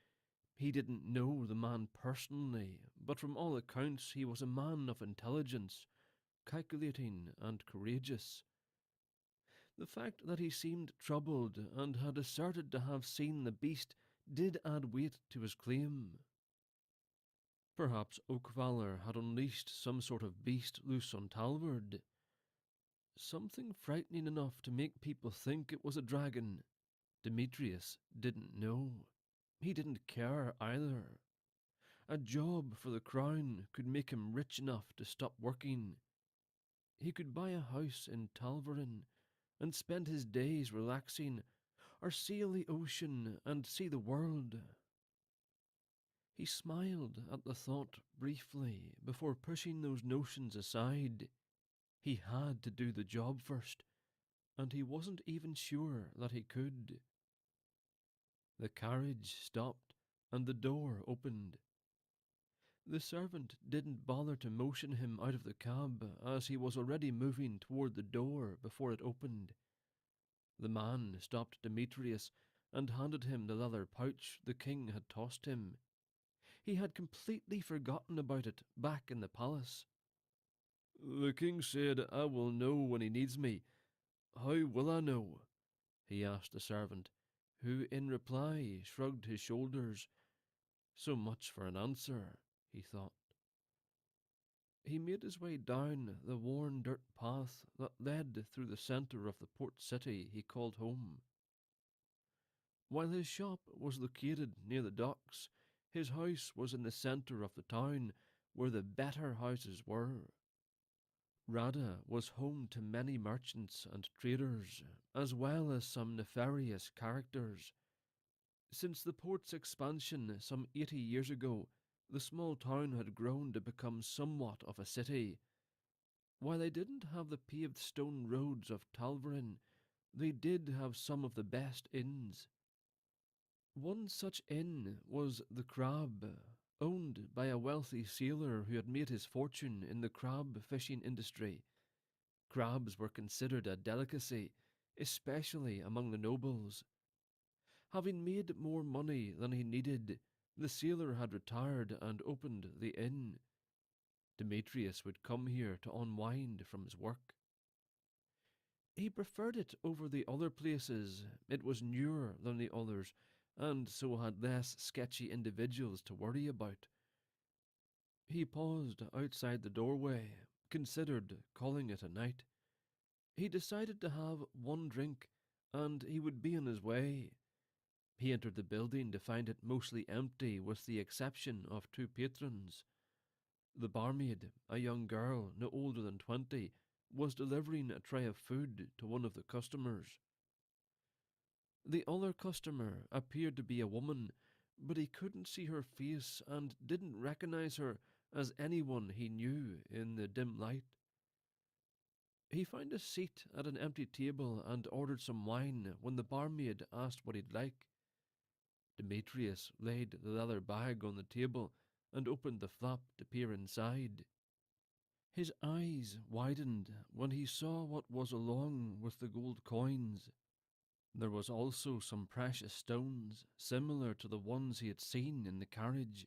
He didn't know the man personally, but from all accounts he was a man of intelligence, calculating and courageous. The fact that he seemed troubled and had asserted to have seen the beast did add weight to his claim. Perhaps Oakvalor had unleashed some sort of beast loose on Talvard. Something frightening enough to make people think it was a dragon. Demetrius didn't know. He didn't care either. A job for the crown could make him rich enough to stop working. He could buy a house in Talvarin and spend his days relaxing, or sail the ocean and see the world. He smiled at the thought briefly before pushing those notions aside. He had to do the job first, and he wasn't even sure that he could. The carriage stopped, and the door opened. The servant didn't bother to motion him out of the cab, as he was already moving toward the door before it opened. The man stopped Demetrius and handed him the leather pouch the king had tossed him. He had completely forgotten about it back in the palace. "The king said I will know when he needs me. How will I know?" he asked the servant, who in reply shrugged his shoulders. So much for an answer, he thought. He made his way down the worn dirt path that led through the centre of the port city he called home. While his shop was located near the docks, his house was in the centre of the town, where the better houses were. Rada was home to many merchants and traders, as well as some nefarious characters. Since the port's expansion some 80 years ago, the small town had grown to become somewhat of a city. While they didn't have the paved stone roads of Talvarin, they did have some of the best inns. One such inn was the Crab, owned by a wealthy sailor who had made his fortune in the crab fishing industry. Crabs were considered a delicacy, especially among the nobles. Having made more money than he needed, the sailor had retired and opened the inn. Demetrius would come here to unwind from his work. He preferred it over the other places. It was newer than the others, and so had less sketchy individuals to worry about. He paused outside the doorway, considered calling it a night. He decided to have one drink, and he would be on his way. He entered the building to find it mostly empty with the exception of 2 patrons. The barmaid, a young girl no older than 20, was delivering a tray of food to one of the customers. The other customer appeared to be a woman, but he couldn't see her face and didn't recognize her as anyone he knew in the dim light. He found a seat at an empty table and ordered some wine when the barmaid asked what he'd like. Demetrius laid the leather bag on the table and opened the flap to peer inside. His eyes widened when he saw what was along with the gold coins. There was also some precious stones, similar to the ones he had seen in the carriage.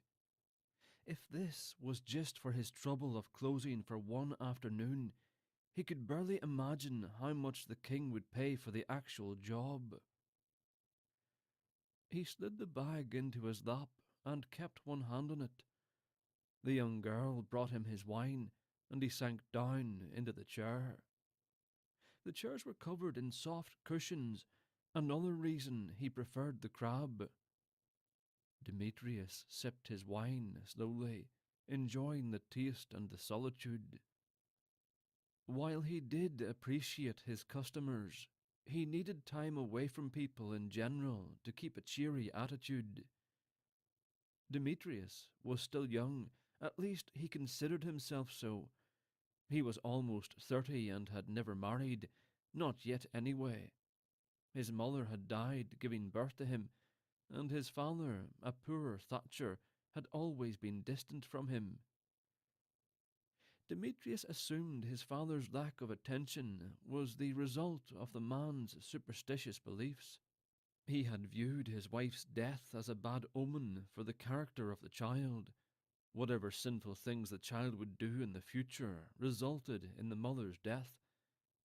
If this was just for his trouble of closing for one afternoon, he could barely imagine how much the king would pay for the actual job. He slid the bag into his lap and kept one hand on it. The young girl brought him his wine, and he sank down into the chair. The chairs were covered in soft cushions, another reason he preferred the Crab. Demetrius sipped his wine slowly, enjoying the taste and the solitude. While he did appreciate his customers, he needed time away from people in general to keep a cheery attitude. Demetrius was still young, at least he considered himself so. He was almost 30 and had never married, not yet anyway. His mother had died giving birth to him, and his father, a poor thatcher, had always been distant from him. Demetrius assumed his father's lack of attention was the result of the man's superstitious beliefs. He had viewed his wife's death as a bad omen for the character of the child. Whatever sinful things the child would do in the future resulted in the mother's death,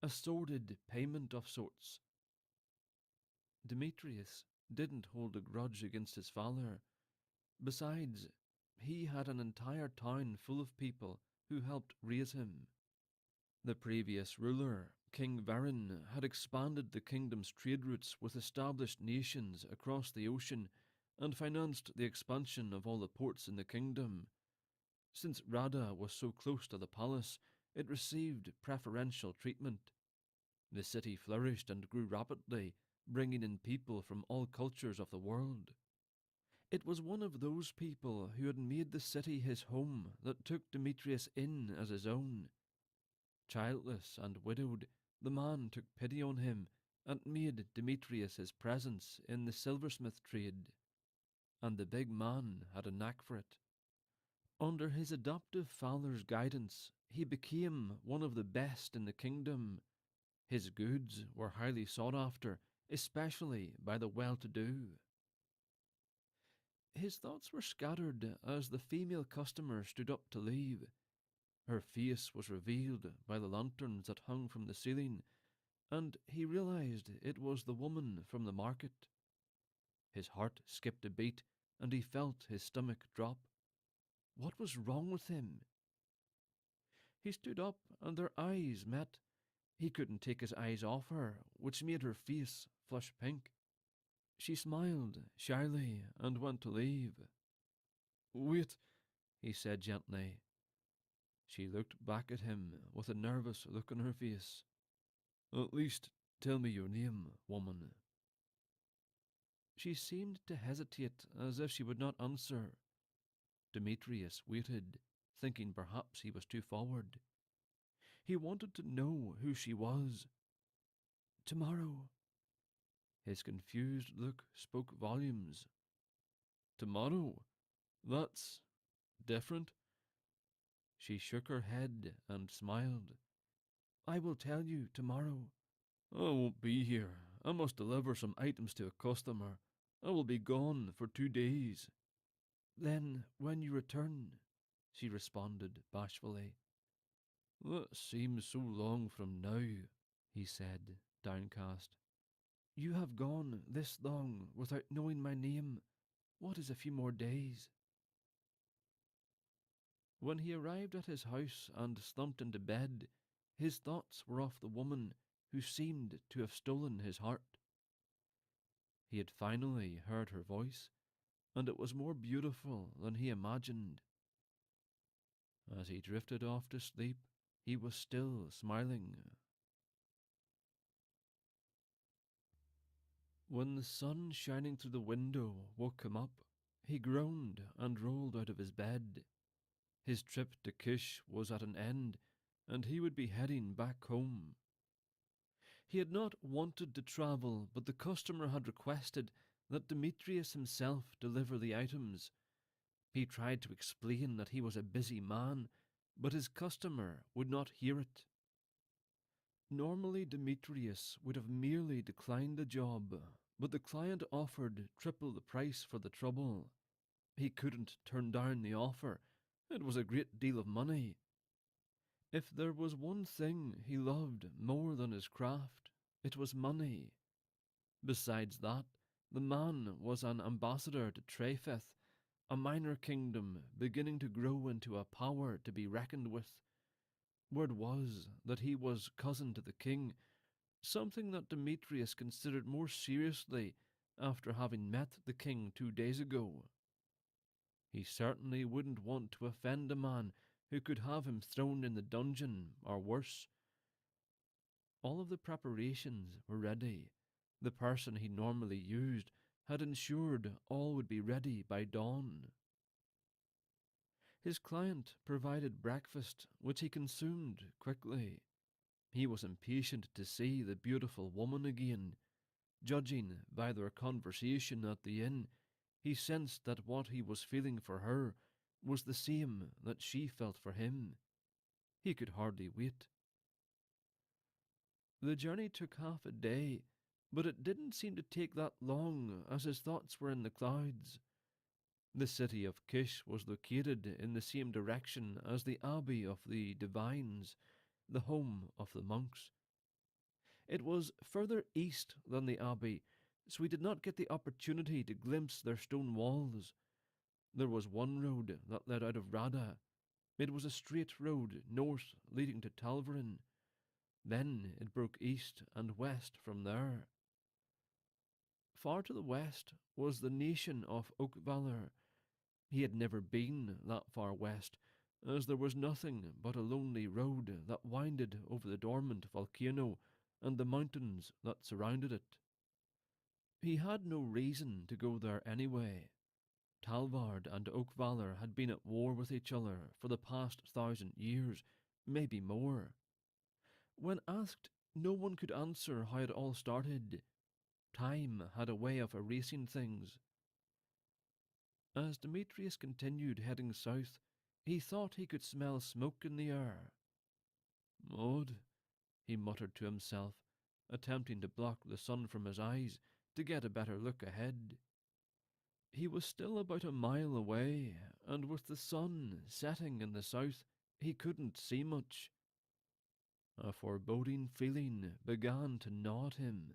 a sordid payment of sorts. Demetrius didn't hold a grudge against his father. Besides, he had an entire town full of people who helped raise him. The previous ruler, King Varin, had expanded the kingdom's trade routes with established nations across the ocean and financed the expansion of all the ports in the kingdom. Since Rada was so close to the palace, it received preferential treatment. The city flourished and grew rapidly, bringing in people from all cultures of the world. It was one of those people who had made the city his home that took Demetrius in as his own. Childless and widowed, the man took pity on him and made Demetrius his presence in the silversmith trade. And the big man had a knack for it. Under his adoptive father's guidance, he became one of the best in the kingdom. His goods were highly sought after, especially by the well-to-do. His thoughts were scattered as the female customer stood up to leave. Her face was revealed by the lanterns that hung from the ceiling, and he realized it was the woman from the market. His heart skipped a beat, and he felt his stomach drop. What was wrong with him? He stood up, and their eyes met. He couldn't take his eyes off her, which made her face flush pink. She smiled shyly and went to leave. "Wait," he said gently. She looked back at him with a nervous look on her face. "At least tell me your name, woman." She seemed to hesitate as if she would not answer. Demetrius waited, thinking perhaps he was too forward. He wanted to know who she was. "Tomorrow." His confused look spoke volumes. "Tomorrow? That's different." She shook her head and smiled. "I will tell you tomorrow." "I won't be here. I must deliver some items to a customer. I will be gone for 2 days. "Then when you return," she responded bashfully. "That seems so long from now," he said, downcast. "You have gone this long without knowing my name. What is a few more days?" When he arrived at his house and slumped into bed, his thoughts were of the woman who seemed to have stolen his heart. He had finally heard her voice, and it was more beautiful than he imagined. As he drifted off to sleep, he was still smiling. When the sun shining through the window woke him up, he groaned and rolled out of his bed. His trip to Kish was at an end, and he would be heading back home. He had not wanted to travel, but the customer had requested that Demetrius himself deliver the items. He tried to explain that he was a busy man, but his customer would not hear it. Normally Demetrius would have merely declined the job, but the client offered triple the price for the trouble. He couldn't turn down the offer. It was a great deal of money. If there was one thing he loved more than his craft, it was money. Besides that, the man was an ambassador to Trefeth, a minor kingdom beginning to grow into a power to be reckoned with. Word was that he was cousin to the king, something that Demetrius considered more seriously after having met the king 2 days ago. He certainly wouldn't want to offend a man who could have him thrown in the dungeon or worse. All of the preparations were ready. The person he normally used had ensured all would be ready by dawn. His client provided breakfast, which he consumed quickly. He was impatient to see the beautiful woman again. Judging by their conversation at the inn, he sensed that what he was feeling for her was the same that she felt for him. He could hardly wait. The journey took half a day, but it didn't seem to take that long as his thoughts were in the clouds. The city of Kish was located in the same direction as the Abbey of the Divines, the home of the monks. It was further east than the Abbey, so he did not get the opportunity to glimpse their stone walls. There was one road that led out of Rada. It was a straight road north leading to Talvarin. Then it broke east and west from there. Far to the west was the nation of Oakvalor. He had never been that far west, as there was nothing but a lonely road that winded over the dormant volcano and the mountains that surrounded it. He had no reason to go there anyway. Talvard and Oakvalor had been at war with each other for the past 1,000 years, maybe more. When asked, no one could answer how it all started. Time had a way of erasing things. As Demetrius continued heading south, he thought he could smell smoke in the air. Odd, he muttered to himself, attempting to block the sun from his eyes to get a better look ahead. He was still about a mile away, and with the sun setting in the south, he couldn't see much. A foreboding feeling began to gnaw at him.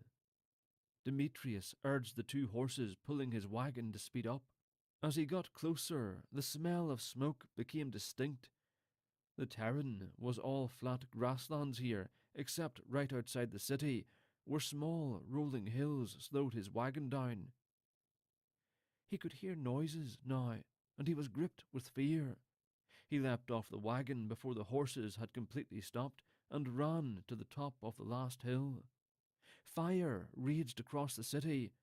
Demetrius urged the 2 horses pulling his wagon to speed up. As he got closer, the smell of smoke became distinct. The terrain was all flat grasslands here, except right outside the city, where small rolling hills slowed his wagon down. He could hear noises now, and he was gripped with fear. He leapt off the wagon before the horses had completely stopped and ran to the top of the last hill. Fire raged across the city.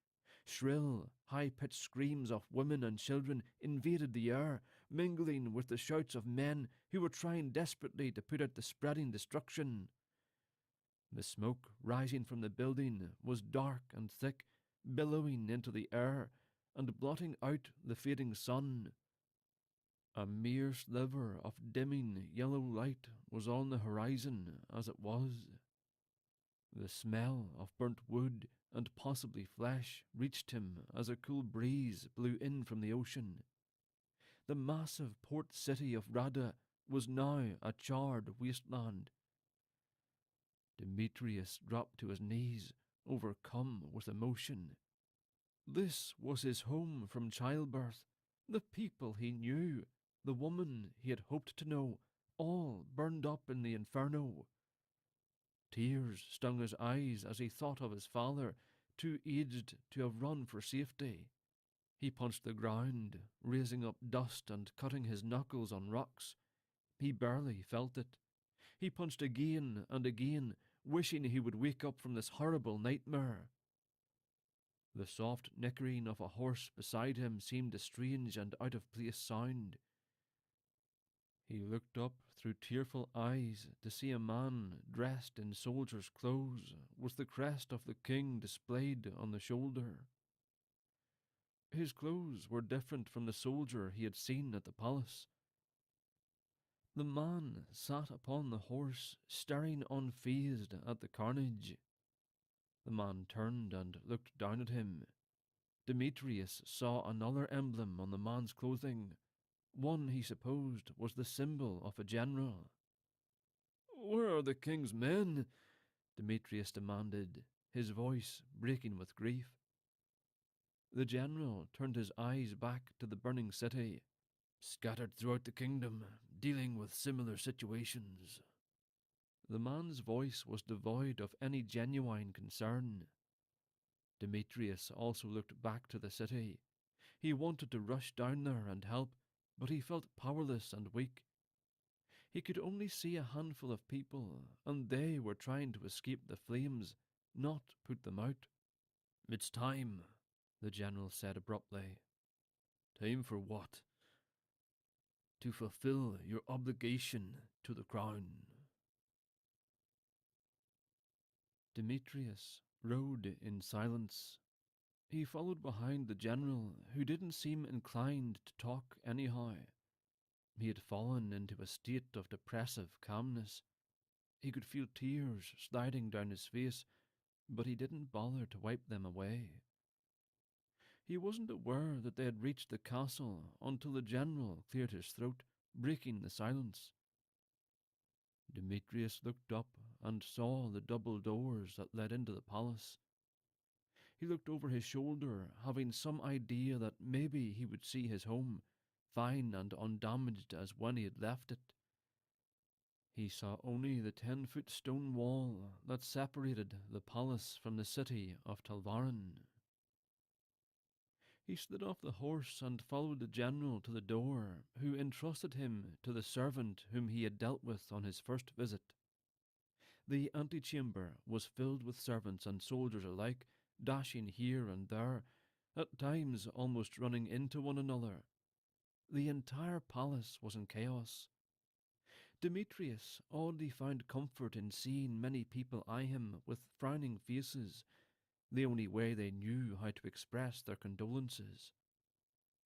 Shrill, high-pitched screams of women and children invaded the air, mingling with the shouts of men who were trying desperately to put out the spreading destruction. The smoke rising from the building was dark and thick, billowing into the air and blotting out the fading sun. A mere sliver of dimming yellow light was on the horizon as it was. The smell of burnt wood and possibly flesh reached him as a cool breeze blew in from the ocean. The massive port city of Rada was now a charred wasteland. Demetrius dropped to his knees, overcome with emotion. This was his home from childbirth, the people he knew, the woman he had hoped to know, all burned up in the inferno. Tears stung his eyes as he thought of his father, too aged to have run for safety. He punched the ground, raising up dust and cutting his knuckles on rocks. He barely felt it. He punched again and again, wishing he would wake up from this horrible nightmare. The soft nickering of a horse beside him seemed a strange and out-of-place sound. He looked up through tearful eyes to see a man dressed in soldier's clothes, with the crest of the king displayed on the shoulder. His clothes were different from the soldier he had seen at the palace. The man sat upon the horse, staring unfazed at the carnage. The man turned and looked down at him. Demetrius saw another emblem on the man's clothing. One he supposed was the symbol of a general. "Where are the king's men?" Demetrius demanded, his voice breaking with grief. The general turned his eyes back to the burning city. "Scattered throughout the kingdom, dealing with similar situations." The man's voice was devoid of any genuine concern. Demetrius also looked back to the city. He wanted to rush down there and help, but he felt powerless and weak. He could only see a handful of people, and they were trying to escape the flames, not put them out. "It's time," the general said abruptly. "Time for what?" "To fulfill your obligation to the crown." Demetrius rode in silence. He followed behind the general, who didn't seem inclined to talk anyhow. He had fallen into a state of depressive calmness. He could feel tears sliding down his face, but he didn't bother to wipe them away. He wasn't aware that they had reached the castle until the general cleared his throat, breaking the silence. Demetrius looked up and saw the double doors that led into the palace. He looked over his shoulder, having some idea that maybe he would see his home, fine and undamaged as when he had left it. He saw only the 10-foot stone wall that separated the palace from the city of Talvaran. He slid off the horse and followed the general to the door, who entrusted him to the servant whom he had dealt with on his first visit. The antechamber was filled with servants and soldiers alike, dashing here and there, at times almost running into one another. The entire palace was in chaos. Demetrius oddly found comfort in seeing many people eye him with frowning faces, the only way they knew how to express their condolences.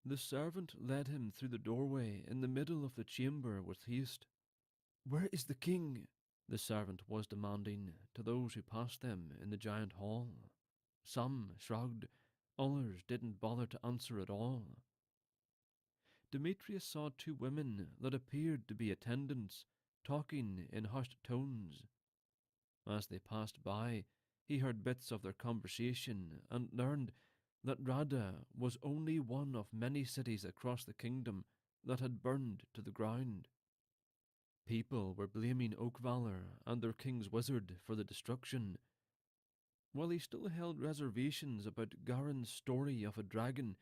The servant led him through the doorway in the middle of the chamber with haste. "Where is the king?" the servant was demanding to those who passed them in the giant hall. Some shrugged, others didn't bother to answer at all. Demetrius saw two women that appeared to be attendants, talking in hushed tones. As they passed by, he heard bits of their conversation and learned that Rada was only one of many cities across the kingdom that had burned to the ground. People were blaming Oakvalor and their king's wizard for the destruction. While he still held reservations about Garen's story of a dragon,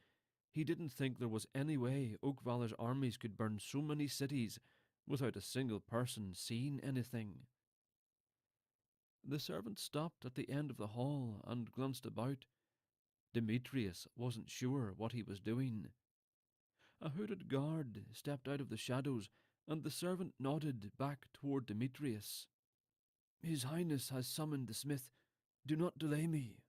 he didn't think there was any way Oakvalor's armies could burn so many cities without a single person seeing anything. The servant stopped at the end of the hall and glanced about. Demetrius wasn't sure what he was doing. A hooded guard stepped out of the shadows, and the servant nodded back toward Demetrius. "His Highness has summoned the smith. Do not delay me."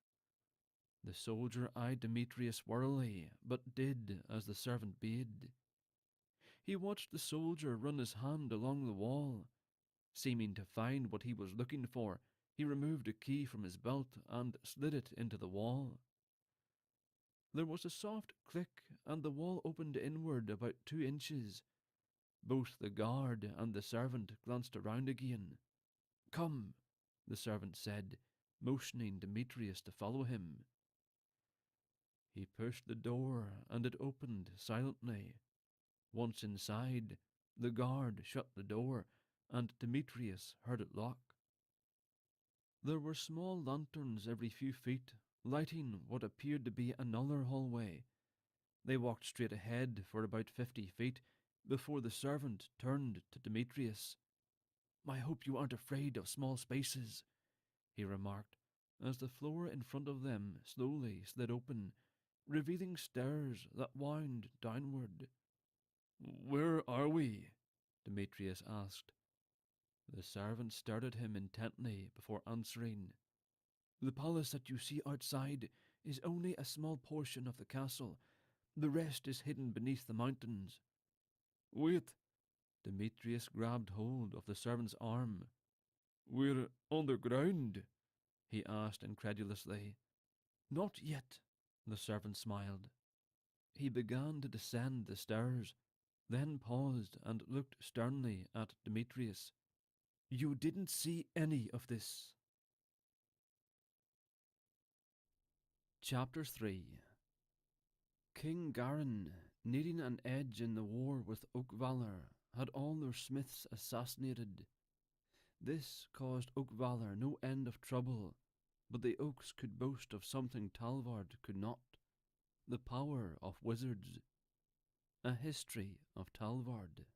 The soldier eyed Demetrius warily, but did as the servant bade. He watched the soldier run his hand along the wall. Seeming to find what he was looking for, he removed a key from his belt and slid it into the wall. There was a soft click, and the wall opened inward about 2 inches. Both the guard and the servant glanced around again. "Come," the servant said, motioning Demetrius to follow him. He pushed the door, and it opened silently. Once inside, the guard shut the door, and Demetrius heard it lock. There were small lanterns every few feet, lighting what appeared to be another hallway. They walked straight ahead for about 50 feet before the servant turned to Demetrius. "I hope you aren't afraid of small spaces," he remarked, as the floor in front of them slowly slid open, revealing stairs that wound downward. "Where are we?" Demetrius asked. The servant stared at him intently before answering. "The palace that you see outside is only a small portion of the castle. The rest is hidden beneath the mountains." "Wait!" Demetrius grabbed hold of the servant's arm. "We're underground?" he asked incredulously. "Not yet," the servant smiled. He began to descend the stairs, then paused and looked sternly at Demetrius. "You didn't see any of this." Chapter 3. King Garen, needing an edge in the war with Oakvalor, had all their smiths assassinated. This caused Oakvalor no end of trouble, but the Oaks could boast of something Talvard could not: the power of wizards. A History of Talvard.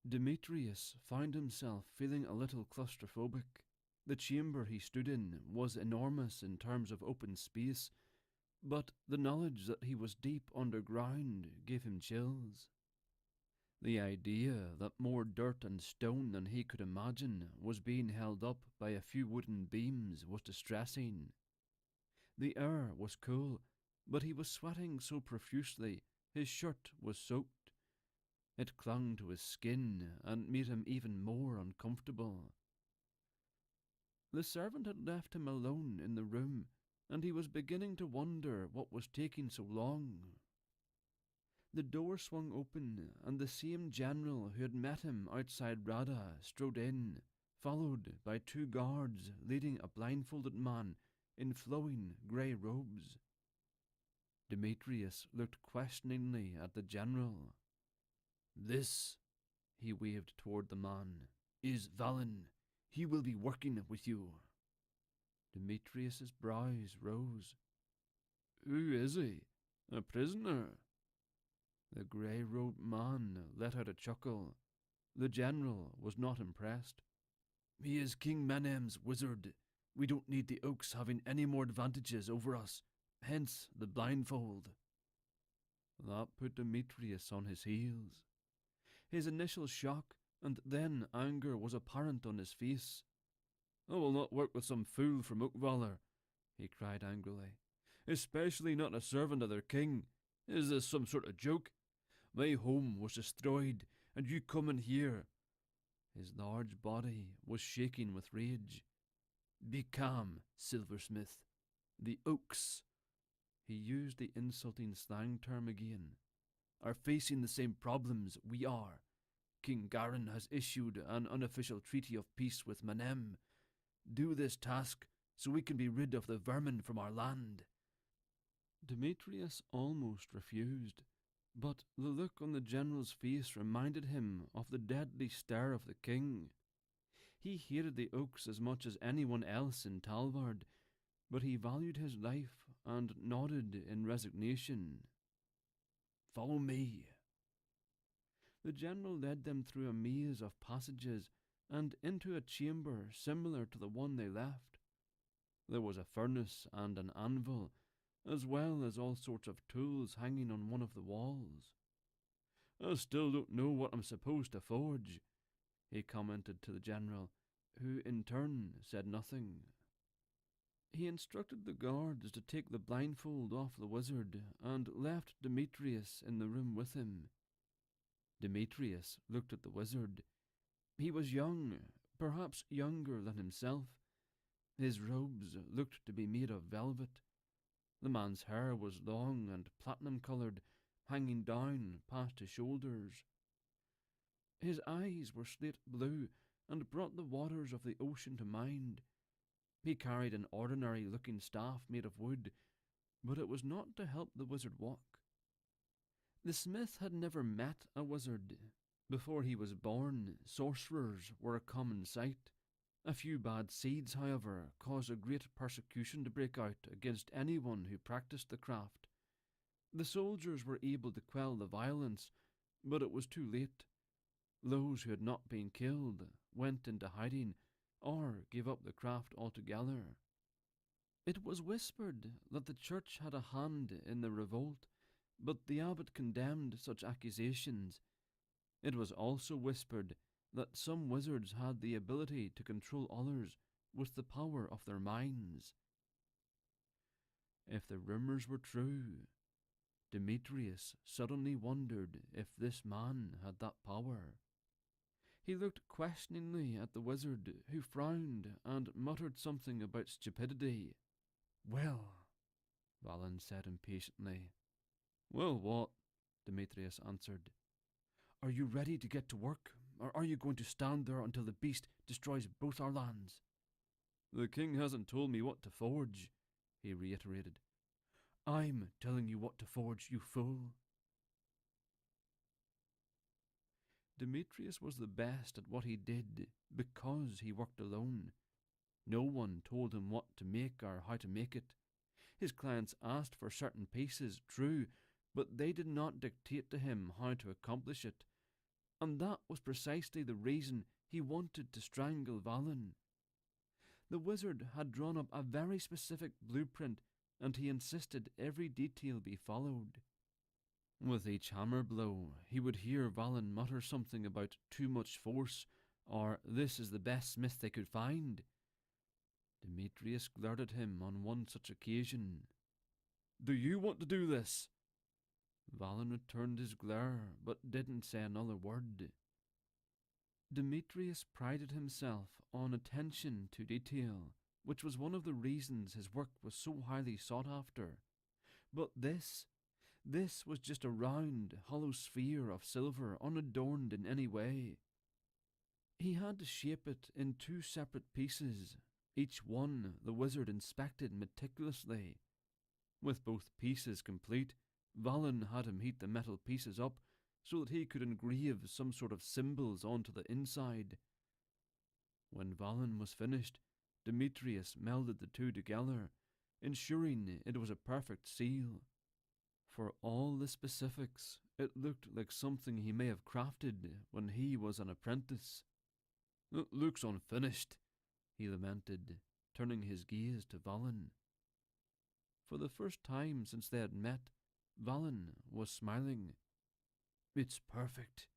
Demetrius found himself feeling a little claustrophobic. The chamber he stood in was enormous in terms of open space, but the knowledge that he was deep underground gave him chills. The idea that more dirt and stone than he could imagine was being held up by a few wooden beams was distressing. The air was cool, but he was sweating so profusely his shirt was soaked. It clung to his skin and made him even more uncomfortable. The servant had left him alone in the room, and he was beginning to wonder what was taking so long. The door swung open, and the same general who had met him outside Rada strode in, followed by 2 guards leading a blindfolded man in flowing grey robes. Demetrius looked questioningly at the general. "This," he waved toward the man, "is Valin. He will be working with you." Demetrius's brows rose. "Who is he? A prisoner?" The grey-robed man let out a chuckle. The general was not impressed. "He is King Menem's wizard. We don't need the Oaks having any more advantages over us, hence the blindfold." That put Demetrius on his heels. His initial shock and then anger was apparent on his face. "I will not work with some fool from Oakvalor," he cried angrily. "Especially not a servant of their king. Is this some sort of joke? My home was destroyed, and you come in here." His large body was shaking with rage. "Be calm, silversmith. The Oaks," he used the insulting slang term again, "are facing the same problems we are. King Garin has issued an unofficial treaty of peace with Menem. Do this task so we can be rid of the vermin from our land." Demetrius almost refused, but the look on the general's face reminded him of the deadly stare of the king. He hated the Oaks as much as anyone else in Talvard, but he valued his life and nodded in resignation. "Follow me." The general led them through a maze of passages and into a chamber similar to the one they left. There was a furnace and an anvil, as well as all sorts of tools hanging on one of the walls. "I still don't know what I'm supposed to forge," he commented to the general, who in turn said nothing. He instructed the guards to take the blindfold off the wizard and left Demetrius in the room with him. Demetrius looked at the wizard. He was young, perhaps younger than himself. His robes looked to be made of velvet. The man's hair was long and platinum-coloured, hanging down past his shoulders. His eyes were slate blue and brought the waters of the ocean to mind. He carried an ordinary-looking staff made of wood, but it was not to help the wizard walk. The smith had never met a wizard. Before he was born, sorcerers were a common sight. A few bad seeds, however, caused a great persecution to break out against anyone who practiced the craft. The soldiers were able to quell the violence, but it was too late. Those who had not been killed went into hiding or gave up the craft altogether. It was whispered that the church had a hand in the revolt, but the abbot condemned such accusations. It was also whispered that some wizards had the ability to control others with the power of their minds. If the rumours were true, Demetrius suddenly wondered if this man had that power. He looked questioningly at the wizard, who frowned and muttered something about stupidity. "Well," Valin said impatiently. "Well, what?" Demetrius answered. "Are you ready to get to work, or are you going to stand there until the beast destroys both our lands?" "The king hasn't told me what to forge," he reiterated. "I'm telling you what to forge, you fool." Demetrius was the best at what he did because he worked alone. No one told him what to make or how to make it. His clients asked for certain pieces, true, but they did not dictate to him how to accomplish it, and that was precisely the reason he wanted to strangle Valen. The wizard had drawn up a very specific blueprint, and he insisted every detail be followed. With each hammer blow, he would hear Valen mutter something about too much force, or this is the best smith they could find. Demetrius glared at him on one such occasion. "Do you want to do this?" Valen returned his glare, but didn't say another word. Demetrius prided himself on attention to detail, which was one of the reasons his work was so highly sought after. But this was just a round, hollow sphere of silver, unadorned in any way. He had to shape it in 2 separate pieces, each one the wizard inspected meticulously. With both pieces complete, Valen had him heat the metal pieces up so that he could engrave some sort of symbols onto the inside. When Valen was finished, Demetrius melded the 2 together, ensuring it was a perfect seal. For all the specifics, it looked like something he may have crafted when he was an apprentice. "It looks unfinished," he lamented, turning his gaze to Valen. For the first time since they had met, Valen was smiling. "It's perfect."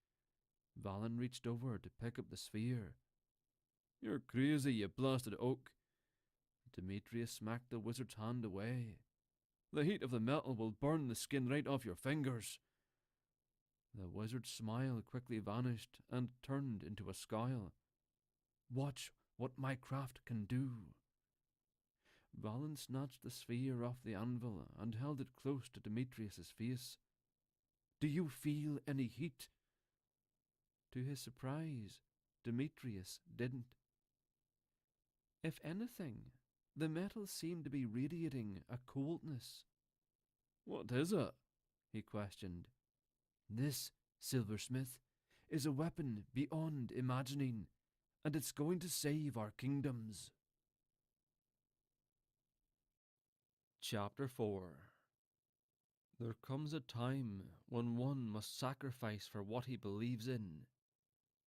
Valen reached over to pick up the sphere. "You're crazy, you blasted oak." Demetrius smacked the wizard's hand away. "The heat of the metal will burn the skin right off your fingers." The wizard's smile quickly vanished and turned into a scowl. "Watch what my craft can do." Valen snatched the sphere off the anvil and held it close to Demetrius's face. "Do you feel any heat?" To his surprise, Demetrius didn't. If anything, the metal seemed to be radiating a coldness. "What is it?" he questioned. "This, silversmith, is a weapon beyond imagining, and it's going to save our kingdoms." Chapter 4. There comes a time when one must sacrifice for what he believes in.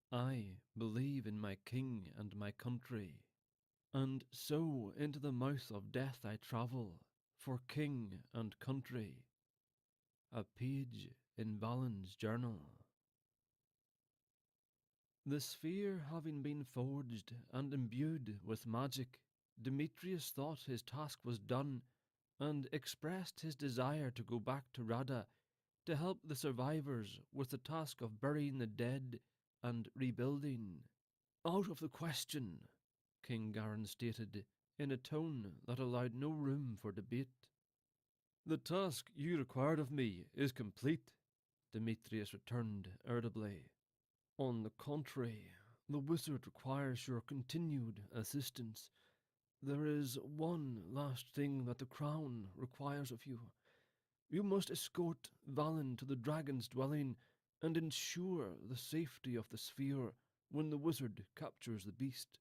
I believe in my king and my country, and so into the mouth of death I travel, for king and country. A page in Valen's journal. The sphere having been forged and imbued with magic, Demetrius thought his task was done, and expressed his desire to go back to Rada to help the survivors with the task of burying the dead and rebuilding. "Out of the question," King Garin stated, in a tone that allowed no room for debate. "The task you required of me is complete," Demetrius returned irritably. "On the contrary, the wizard requires your continued assistance. There is one last thing that the crown requires of you. You must escort Valen to the dragon's dwelling and ensure the safety of the sphere when the wizard captures the beast."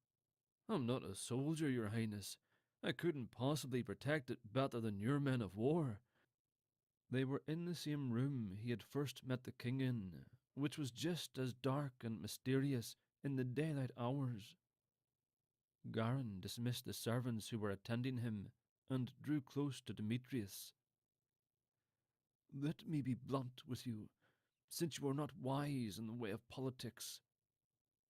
"I'm not a soldier, your highness. I couldn't possibly protect it better than your men of war." They were in the same room he had first met the king in, which was just as dark and mysterious in the daylight hours. Garin dismissed the servants who were attending him and drew close to Demetrius. "Let me be blunt with you, since you are not wise in the way of politics.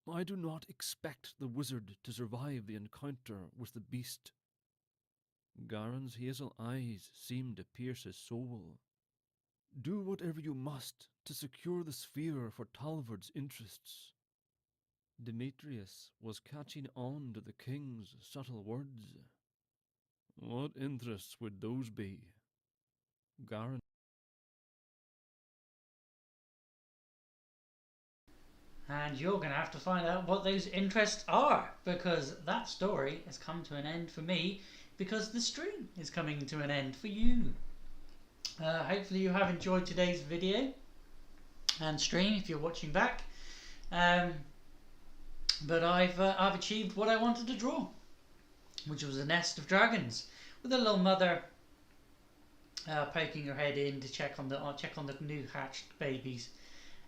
I do not expect the wizard to survive the encounter with the beast." Garin's hazel eyes seemed to pierce his soul. "Do whatever you must to secure the sphere for Talvard's interests." Demetrius was catching on to the king's subtle words. "What interests would those be?" Garin. And you're going to have to find out what those interests are, because that story has come to an end for me, because the stream is coming to an end for you. Hopefully you have enjoyed today's video and stream if you're watching back. But I've achieved what I wanted to draw, which was a nest of dragons with a little mother poking her head in to check on the new hatched babies.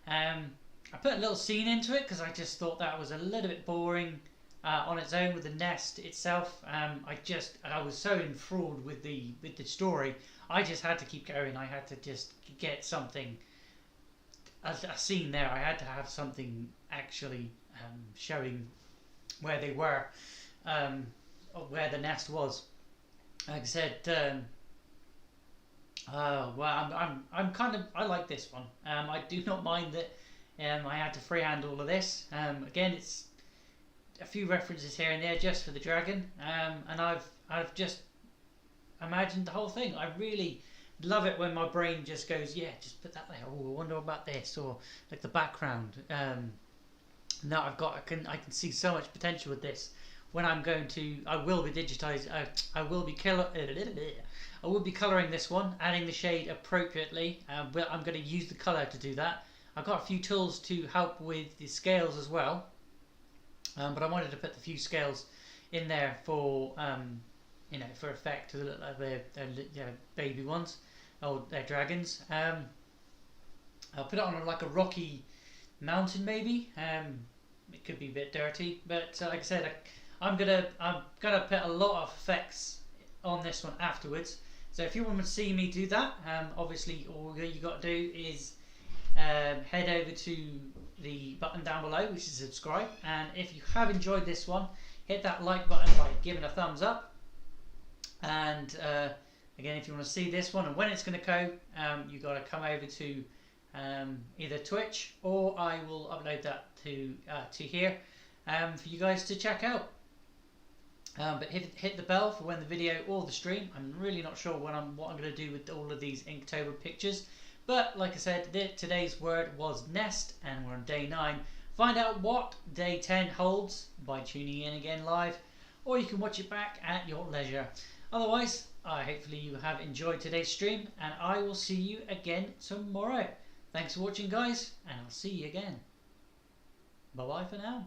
I put a little scene into it because I just thought that was a little bit boring on its own with the nest itself. I was so enthralled with the story. I just had to keep going. I had to just get something, a scene there. I had to have something actually showing where they were, or where the nest was. Like I said, I'm kind of, I like this one. I do not mind that I had to freehand all of this. Again, it's a few references here and there just for the dragon, and I've just imagined the whole thing. I really love it when my brain just goes, yeah, just put that there. Oh, I wonder about this, or like the background. Now I can see so much potential with this. When I will be digitized. I will be coloring this one, adding the shade appropriately. But I'm going to use the color to do that. I've got a few tools to help with the scales as well. But I wanted to put a few scales in there for for effect to look like they're baby ones, or they're dragons. I'll put it on like a rocky mountain maybe. It could be a bit dirty, but like I said, I'm gonna put a lot of effects on this one afterwards. So if you want to see me do that, obviously all you got to do is head over to the button down below, which is subscribe, and if you have enjoyed this one, hit that like button by giving a thumbs up. And again, if you want to see this one and when it's going to go, you got to come over to either Twitch, or I will upload that to here for you guys to check out. But hit the bell for when the video or the stream. I'm really not sure what I'm going to do with all of these Inktober pictures. But like I said, today's word was nest, and we're on day 9. Find out what day 10 holds by tuning in again live, or you can watch it back at your leisure. Otherwise, hopefully you have enjoyed today's stream, and I will see you again tomorrow. Thanks for watching, guys, and I'll see you again. Bye bye for now.